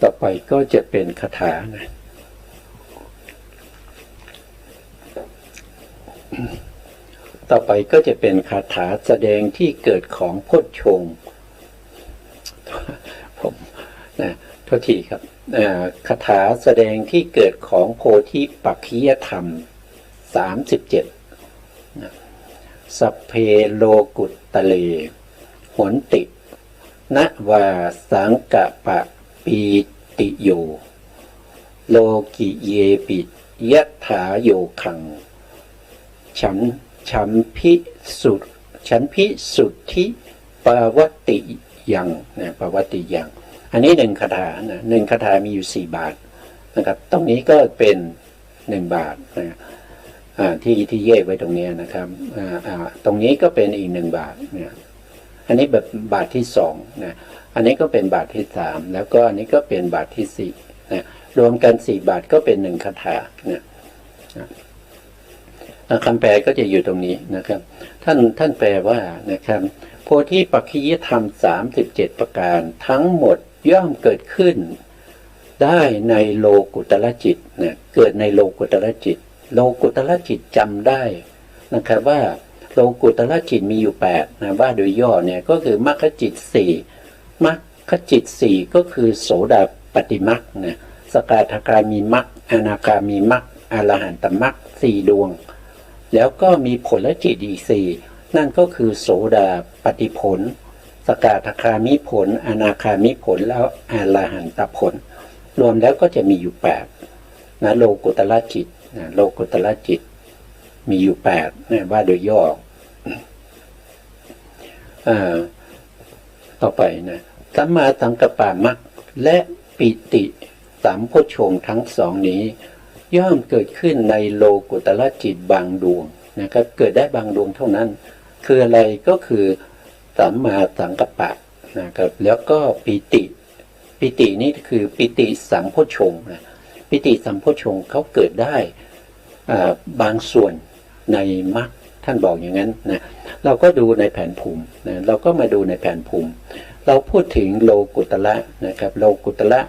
ต่อไปก็จะเป็นคาถานะต่อไปก็จะเป็นคาถาแสดงที่เกิดของโพชฌงค์ผมนะโทษทีครับคาถาแสดงที่เกิดของโพธิปักขิยธรรม37นะสัพเพโลกุตตะเลหนตินวาสังกะปะปีติโยโลกิเยปิยัตถาโยคังฉันพิสุทธิปาวติยังนะปาวติยังอันนี้หนึ่งคาถานะหนึ่งคาถามีอยู่4 บาทนะครับตรงนี้ก็เป็น1 บาทนะที่แยกไว้ตรงนี้นะครับตรงนี้ก็เป็นอีก1 บาทเนี่ยอันนี้แบบบาทที่2นะอันนี้ก็เป็นบาทที่3แล้วก็อันนี้ก็เป็นบาทที่4นะรวมกัน4 บาทก็เป็น1คาถาเนี่ยคำแปลก็จะอยู่ตรงนี้นะครับท่านแปลว่านะครับโพธิปักขิยธรรม37ประการทั้งหมดย่อมเกิดขึ้นได้ในโลกุตละจิตนะเกิดในโลกุตละจิตโลกุตละจิตจำได้นะครับว่าโลกุตละจิตมีอยู่8นะว่าโดยย่อเนี่ยก็คือมรรคจิต4มรรคจิต4ก็คือโสดาปัตติมรรคนะสกทาคามีมรรคอนาคามีมรรคอรหันตมรรค4 ดวงแล้วก็มีผลจิตอีก4นั่นก็คือโสดาปัตติผลสกทาคามิผลอนาคามิผลแล้วอรหันตผล รวมแล้วก็จะมีอยู่8นะโลกุตละจิตนะโลกุตละจิตมีอยู่8นะว่าโดยย่อต่อไปนะสัมมาสังกัปปะมัคและปิติสัมโพชฌงค์ทั้งสองนี้ย่อมเกิดขึ้นในโลกุตละจิตบางดวงนะครับเกิดได้บางดวงเท่านั้นคืออะไรก็คือสัมมาสังกัปปะนะครับแล้วก็ปิตินี่คือปิติสัมโพชฌงค์นะปิติสัมโพชฌงค์เขาเกิดได้บางส่วนในมรรคท่านบอกอย่างนั้นนะเราก็ดูในแผนภูมินะเราก็มาดูในแผนภูมิเราพูดถึงโลกุตละนะครับโลกุตละ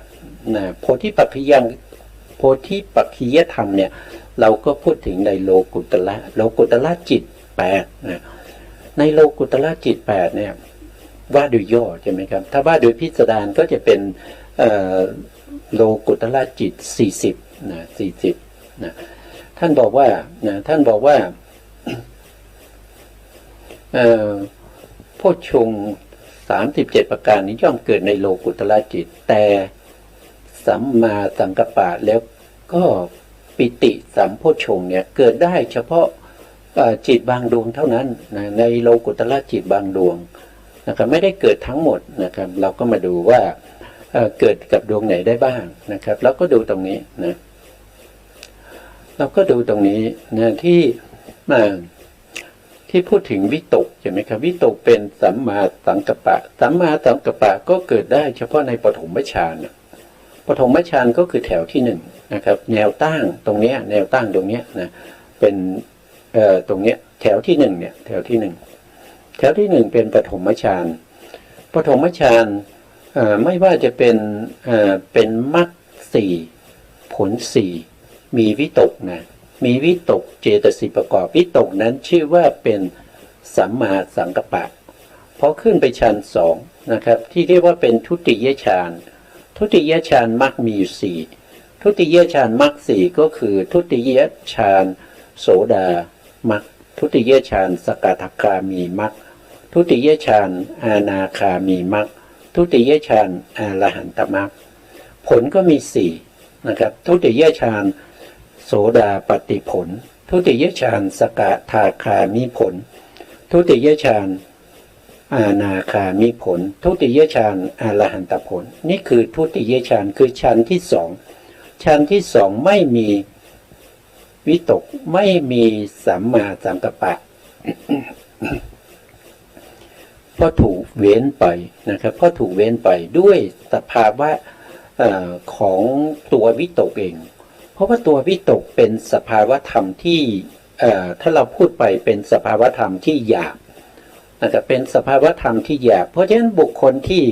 นะโพธิปัจขิยธรรมเนี่ยเราก็พูดถึงในโลกุตละจิต8นะในโลกุตละจิต8เนี่ยว่าโดยย่อใช่ไหมครับถ้าว่าโดยพิสดารก็จะเป็นโลกุตละจิต40นะ40นะท่านบอกว่าโพชฌงค์37ประการนี้ย่อมเกิดในโลกุตละจิตแต่สัมมาสังกัปปะแล้วก็ปิติสัมโพชฌงค์เนี่ยเกิดได้เฉพาะจิตบางดวงเท่านั้นนะในโลกุตละจิตบางดวงนะครับไม่ได้เกิดทั้งหมดนะครับเราก็มาดูว่าเกิดกับดวงไหนได้บ้างนะครับเราก็ดูตรงนี้นะเราก็ดูตรงนี้นะที่พูดถึงวิตกใช่ไหมครับวิตกเป็นสัมมาสังกัปปะสัมมาสังกัปปะก็เกิดได้เฉพาะในปฐมฌานปฐมฌานก็คือแถวที่1นะครับแนวตั้งตรงนี้แนวตั้งตรงนี้นะเป็นตรงนี้แถวที่1เนี่ยแถวที่1เป็นปฐมฌานไม่ว่าจะเป็นมรรค4ผล4มีวิตกนะมีวิตกเจตสิกประกอบวิตกนั้นชื่อว่าเป็นสัมมาสังกัปปะพอขึ้นไปฌาน2นะครับที่เรียกว่าเป็นทุติยฌานมรรคมีอยู่4ทุติยฌานมรรค4ก็คือทุติยฌานโสดามรรคทุติยฌานสกทาคามีมรรคทุติยฌานอนาคามีมรรคทุติยฌานอรหันตมรรคผลก็มี4นะครับทุติยฌานโสดาปฏิผลทุติยฌานสกทาคามิผลทุติยฌานอนาคามิผลทุติยฌานอรหันตผลนี่คือทุติยฌานคือฌานที่2ฌานที่2ไม่มีวิตกไม่มีสัมมาสังกัปปะ เพราะถูกเว้นไปนะครับเพราะถูกเว้นไปด้วยสภาวะของตัววิตกเองเพราะว่าตัววิตกเป็นสภาวะธรรมที่ถ้าเราพูดไปเป็นสภาวะธรรมที่หยาบนะครับเป็นสภาวะธรรมที่หยาบเพราะฉะนั้นบุคคลที่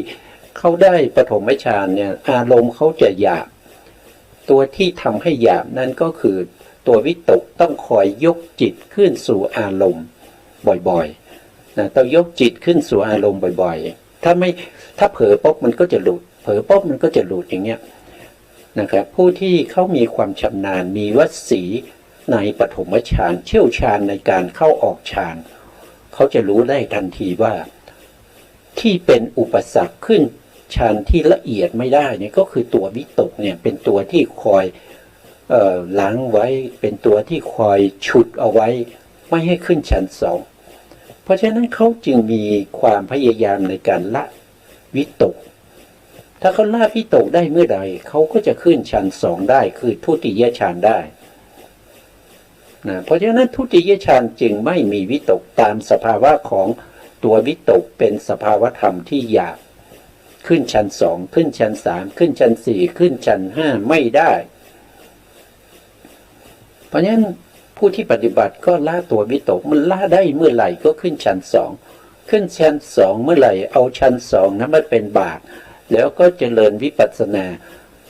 เขาได้ปฐมฌานเนี่ยอารมณ์เขาจะหยาบตัวที่ทำให้หยาบนั่นก็คือตัววิตกต้องคอยยกจิตขึ้นสู่อารมณ์บ่อยๆนะต้องยกจิตขึ้นสู่อารมณ์บ่อยๆถ้าเผลอปุ๊บมันก็จะหลุดเผลอปุ๊บมันก็จะหลุดอย่างเงี้ยนะครับผู้ที่เขามีความชำนาญมีวสีในปฐมฌานเชี่ยวชาญในการเข้าออกฌานเขาจะรู้ได้ทันทีว่าที่เป็นอุปสรรคขึ้นฌานที่ละเอียดไม่ได้เนี่ยก็คือตัววิตกเนี่ยเป็นตัวที่คอยล้างไว้เป็นตัวที่คอยฉุดเอาไว้ไม่ให้ขึ้นฌาน2เพราะฉะนั้นเขาจึงมีความพยายามในการละวิตกถ้าเขาละวิตกได้เมื่อใดเขาก็จะขึ้นฌาน2ได้คือทุติยฌานได้นะเพราะฉะนั้นทุติยฌานจึงไม่มีวิตกตามสภาวะของตัววิตกเป็นสภาวะธรรมที่หยาบขึ้นฌาน2ขึ้นฌาน3ขึ้นฌาน4ขึ้นฌาน5ไม่ได้เพราะฉะนั้นผู้ที่ปฏิบัติก็ละตัววิตกมันละได้เมื่อไหร่ก็ขึ้นฌาน2ขึ้นฌาน2เมื่อไหร่เอาฌาน2นั้นมาเป็นบาตรแล้วก็เจริญวิปัสสนา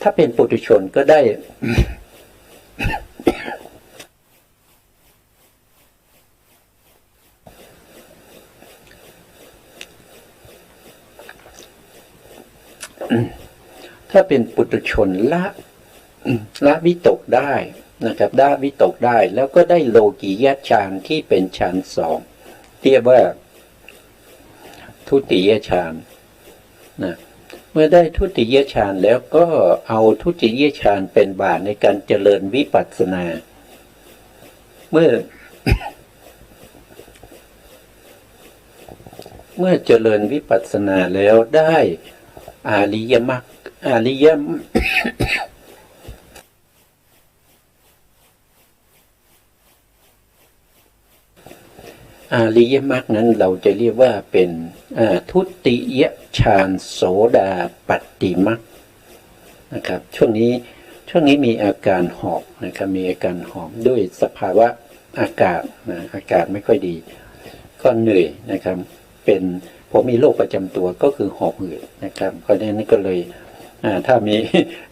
ถ้าเป็นปุถุชนก็ได้ ถ้าเป็นปุถุชนละวิตกได้นะครับละวิตกได้แล้วก็ได้โลกียฌานที่เป็นฌาน2เรียกว่าทุติยฌานนะ มื่อได้ทุติยฌานแล้วก็เอาทุติยฌานเป็นบาตในการเจริญวิปัสสนาเมื่อเจริญวิปัสสนาแล้วได้อาริยมรรคอาริยมรรคนั้นเราจะเรียกว่าเป็นทุติยฌานโสดาปัตติมรรคนะครับช่วงนี้มีอาการหอบนะครับมีอาการหอบด้วยสภาวะอากาศอากาศไม่ค่อยดีก็เหนื่อยนะครับเป็นผมมีโรคประจำตัวก็คือหอบหืดนะครับเพราะฉะนั้นก็เลยถ้ามี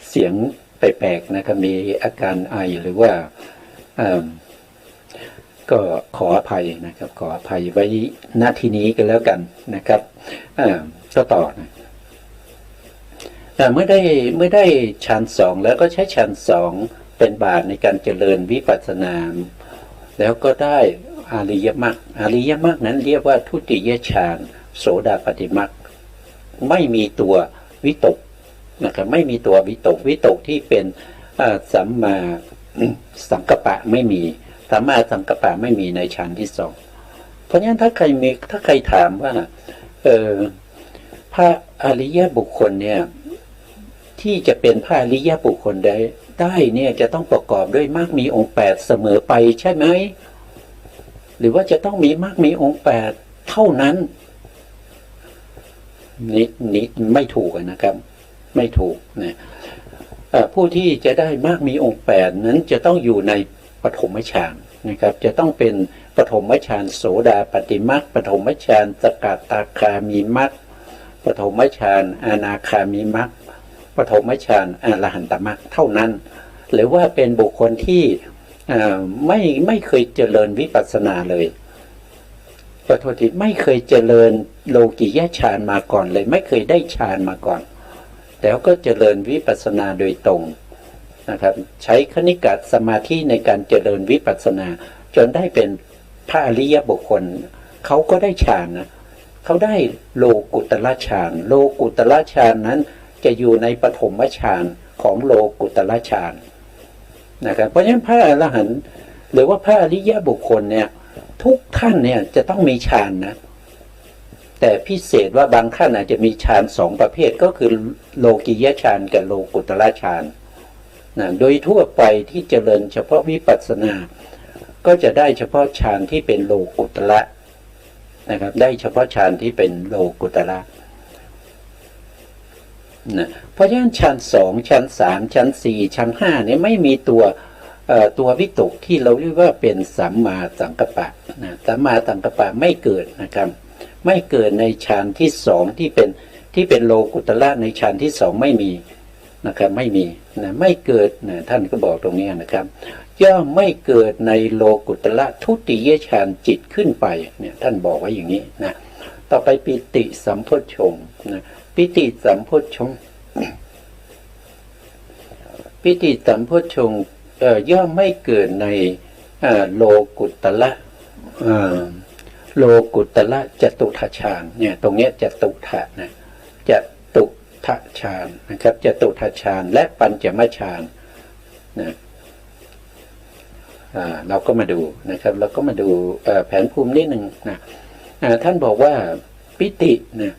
เสียงแปลกๆนะครับมีอาการไอหรือว่าก็ขออภัยนะครับขออภัยไว้ณที่นี้กันแล้วกันนะครับก็ต่อนะเมื่อได้ฌานสองแล้วก็ใช้ฌานสองเป็นบาตในการเจริญวิปัสสนาแล้วก็ได้อริยมรรคอริยมรรคนั้นเรียกว่าทุติยฌานโสดาปัตติมรรคไม่มีตัววิตกนะครับไม่มีตัววิตกที่เป็นสัมมาสังกัปปะไม่มีสัมมาสังกัปปะไม่มีในฌานที่สองเพราะฉะนั้นถ้าใครถามว่าพระอริยบุคคลเนี่ยที่จะเป็นพระอริยบุคคลได้เนี่ยจะต้องประกอบด้วยมรรคมีองค์แปดเสมอไปใช่ไหมหรือว่าจะต้องมีมรรคมีองค์แปดเท่านั้นนี่ไม่ถูกนะครับไม่ถูกนะผู้ที่จะได้มรรคมีองค์แปดนั้นจะต้องอยู่ในปฐมฌานนะครับจะต้องเป็นปฐมฌานโสดาปัตติมรรคปฐมฌานสกทาคามีมรรคปฐมฌานอนาคามีมรรคปฐมฌานอรหันตมรรคเท่านั้นหรือว่าเป็นบุคคลที่ไม่เคยเจริญวิปัสสนาเลยขอโทษทีไม่เคยเจริญโลกิยฌานมาก่อนเลยไม่เคยได้ฌานมาก่อนแต่ก็เจริญวิปัสสนาโดยตรงนะครับใช้คณิกะสมาธิในการเจริญวิปัสสนาจนได้เป็นพระอริยบุคคลเขาก็ได้ฌานนะเขาได้โลกุตละฌานโลกุตละฌานนั้นจะอยู่ในปฐมฌานของโลกุตละฌานนะครับเพราะฉะนั้นพระอรหันต์หรือว่าพระอริยบุคคลเนี่ยทุกท่านเนี่ยจะต้องมีฌานนะแต่พิเศษว่าบางท่านอาจจะมีฌานสองประเภทก็คือโลกิยฌานกับโลกุตละฌานนะโดยทั่วไปที่เจริญเฉพาะวิปัสสนาก็จะได้เฉพาะฌานที่เป็นโลกุตละนะครับได้เฉพาะฌานที่เป็นโลกุตละนะเพราะฉะนั้นชั้นสองชั้นสามชั้นสี่ชั้นห้าเนี่ยไม่มีตัววิตกที่เราเรียกว่าเป็นสัมมาสังกัปปะนะสัมมาสังกัปปะไม่เกิดนะครับไม่เกิดในฌานที่สองที่เป็นโลกุตละในฌานที่สองไม่มีนะครับไม่มีนะไม่เกิดนะท่านก็บอกตรงนี้นะครับย่อมไม่เกิดในโลกุตละทุติยฌานจิตขึ้นไปเนี่ยท่านบอกไว้อย่างนี้นะต่อไปปิติสัมโพชฌงค์นะปิติสัมโพชฌงค์ปิติสัมโพชฌงค์ย่อมไม่เกิดในโลกุตละโลกุตละจตุทฌานเนี่ยตรงเนี้ยจตุทะนะจตุทฌานนะครับจตุทฌานและปัญจมฌานนะเราก็มาดูนะครับเราก็มาดูแผนภูมินิดหนึ่งนะท่านบอกว่าปิตินะ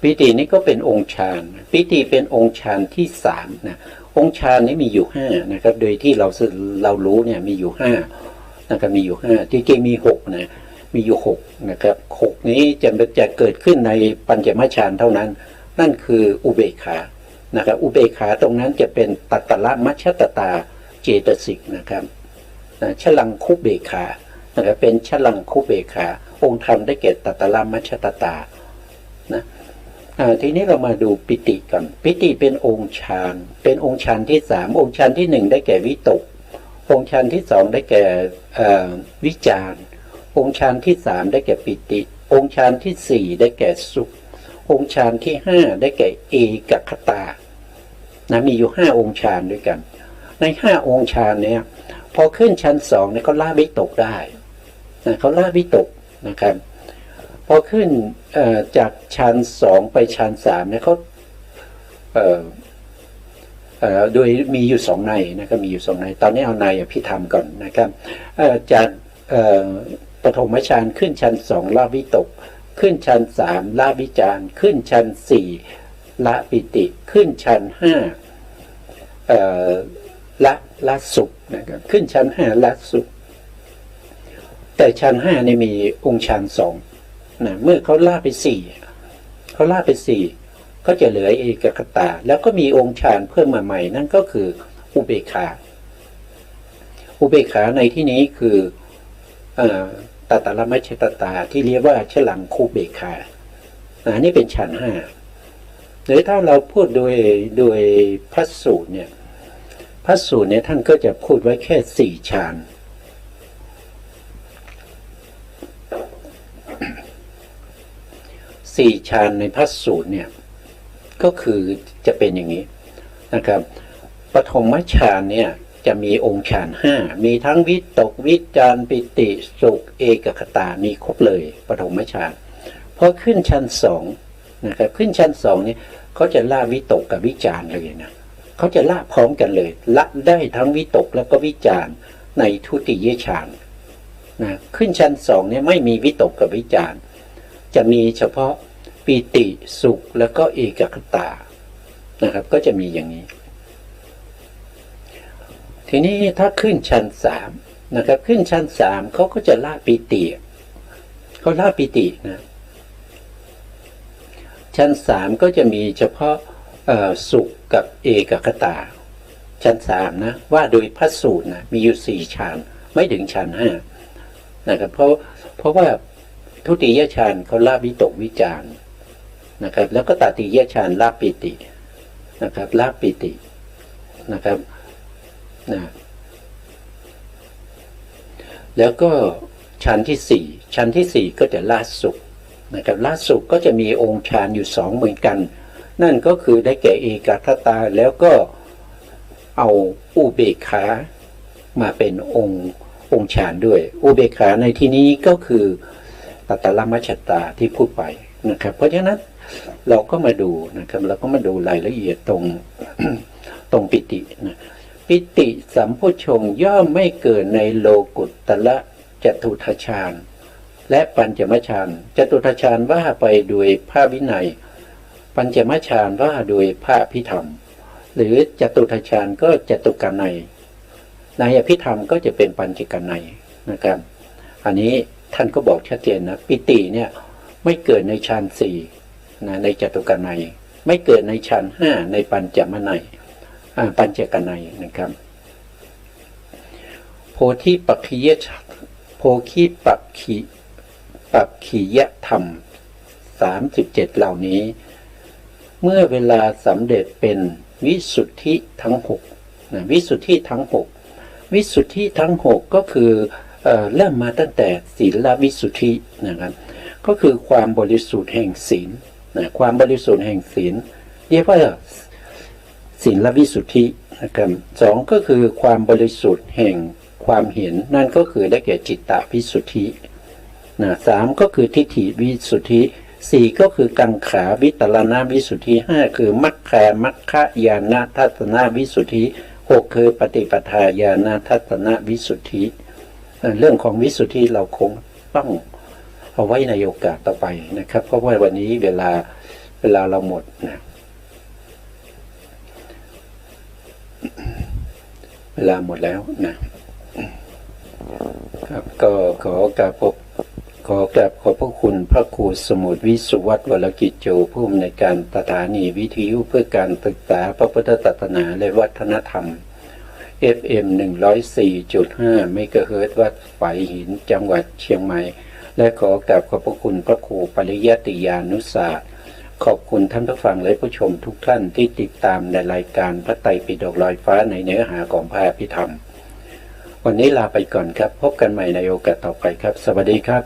ปิตินี้ก็เป็นองค์ฌานปิติเป็นองค์ฌานที่สามนะองค์ฌานนี้มีอยู่ห้านะครับโดยที่เรารู้เนี่ยมีอยู่ห้านะครับมีอยู่ห้าที่จริงมีหกนะมีอยู่หกนะครับหกนี้จะเกิดขึ้นในปัญจมฌานเท่านั้นนั่นคืออุเบกขานะครับอุเบกขาตรงนั้นจะเป็นตัตตละมัชฌตตาเจตสิกนะครับชลังคุเบกขานะครับเป็นชลังคุเบกขาองค์ธรรมได้แก่ตัตตละมัชฌตตานะทีนี้เรามาดูปิติกันปิติเป็นองค์ฌานเป็นองค์ฌานที่สามองค์ฌานที่หนึ่งได้แก่วิตกองค์ฌานที่สองได้แก่วิจารองค์ฌานที่สามได้แก่ปิติองค์ฌานที่สี่ได้แก่สุของค์ฌานที่ห้าได้แก่เอกคตานะมีอยู่ห้าองค์ฌานด้วยกันในห้าองค์ฌานเนี่ยพอขึ้นชั้นสองเนี่ยเขาละวิตกได้นะเขาละวิตกนะครับ พอขึ้นจากชั้น2ไปชั้น3เนี่ยเขาโดยมีอยู่2ในนะครับมีอยู่2ในตอนนี้เอาในอภิธรรมก่อนนะครับจากปฐมฌานขึ้นชั้น2ละวิตกขึ้นชั้น3ละวิจารขึ้นชั้น4ละปิติขึ้นชั้น5ละสุขนะครับขึ้นชั้น5ละสุขแต่ชั้น5นี่มีองค์ฌาน2นะเมื่อเขาละไป4ก็จะเหลือเอกคตาแล้วก็มีองค์ฌานเพิ่มมาใหม่นั่นก็คืออุเบกขาในที่นี้คือตตรมัชฌตตาที่เรียกว่าฉลังคูเบกขานี่เป็นฌาน5หรือถ้าเราพูดโดยพระสูตรเนี่ยท่านก็จะพูดไว้แค่4ฌาน4ฌานในพระสูตรเนี่ยก็คือจะเป็นอย่างนี้นะครับปฐมฌานเนี่ยจะมีองค์ฌาน5มีทั้งวิตกวิจารปิติสุขเอกคตามีครบเลยปฐมฌานพอขึ้นชั้น2นะครับขึ้นชั้น2เนี่ยเขาจะละวิตกกับวิจารเลยนะเขาจะละพร้อมกันเลยละได้ทั้งวิตกแล้วก็วิจารในทุติยฌานนะขึ้นชั้น2เนี่ยไม่มีวิตกกับวิจารจะมีเฉพาะปิติสุขแล้วก็เอกคตานะครับก็จะมีอย่างนี้ทีนี้ถ้าขึ้นชั้น3นะครับขึ้นชั้น3เขาก็จะละปิติเขาละปิตินะชั้น3ก็จะมีเฉพาะสุขกับเอกคตาชั้น3นะว่าโดยพระสูตรนะมีอยู่4ฌานไม่ถึงฌาน5นะครับเพราะว่าทุติยฌานเขาละวิตกวิจารนะครับแล้วก็ตติยฌานละปิตินะครับละปิตินะครับนะแล้วก็ชั้นที่4ก็จะละสุขนะครับละสุขก็จะมีองค์ฌานอยู่2เหมือนกันนั่นก็คือได้แก่เอกคตาแล้วก็เอาอุเบกขามาเป็นองค์ฌานด้วยอุเบกขาในที่นี้ก็คือตตรมัชฌตาที่พูดไปนะครับเพราะฉะนั้นเราก็มาดูนะครับเราก็มาดูรายละเอียดตรงปิตินะปิติสัมโพชฌงค์ย่อมไม่เกิดในโลกุตตรจตุทัชฌานและปัญจมฌานจตุทัชฌานว่าไปโดยพระวินัยปัญจมฌานว่าโดยพระอภิธรรมหรือจตุทัชฌานก็จตุกนัยในอภิธรรมก็จะเป็นปัญจกนัยนะครับอันนี้ท่านก็บอกชัดเจนนะปิติเนี่ยไม่เกิดในฌาน4นะในจตุกนัยไม่เกิดในฌาน5ในปัญจมนัยปัญจกนัยนะครับโพธิปักขิยธรรม37เหล่านี้เมื่อเวลาสำเร็จเป็นวิสุทธิทั้ง6นะวิสุทธิทั้ง6วิสุทธิทั้ง6ก็คือเริ่มมาตั้งแต่ศีลวิสุทธินะครับก็คือความบริสุทธิ์แห่งศีลนะความบริสุทธิ์แห่งศีลเรียกว่าศีลวิสุทธินะครับ2ก็คือความบริสุทธิ์แห่งความเห็นนั่นก็คือได้แก่จิตตวิสุทธินะ3ก็คือทิฏฐิวิสุทธิ4ก็คือกังขาวิตรณวิสุทธิ5คือมัคคญาณทัศนวิสุทธิ6คือปฏิปทาญาณทัศนวิสุทธิเรื่องของวิสุทธิเราคงต้องเอาไว้ในโอกาสต่อไปนะครับเพราะว่าวันนี้เวลาเราหมดนะเวลาหมดแล้วนะครับก็ขอกราบขอบพระคุณพระครูสมุทรวิสุวัฒน์วรกิจโจผู้อำนวยการสถานีวิทยุเพื่อการศึกษาพระพุทธศาสนาและวัฒนธรรม FM 104.5 เมกะเฮิรตซ์วัดฝายหินจังหวัดเชียงใหม่และขอกราบขอบพระคุณพระครูปริยัติยานุศาสตร์ขอบคุณท่านผู้ฟังและผู้ชมทุกท่านที่ติดตามในรายการพระไตรปิฎกลอยฟ้าในเนื้อหาของพระอภิธรรมวันนี้ลาไปก่อนครับพบกันใหม่ในโอกาสต่อไปครับสวัสดีครับ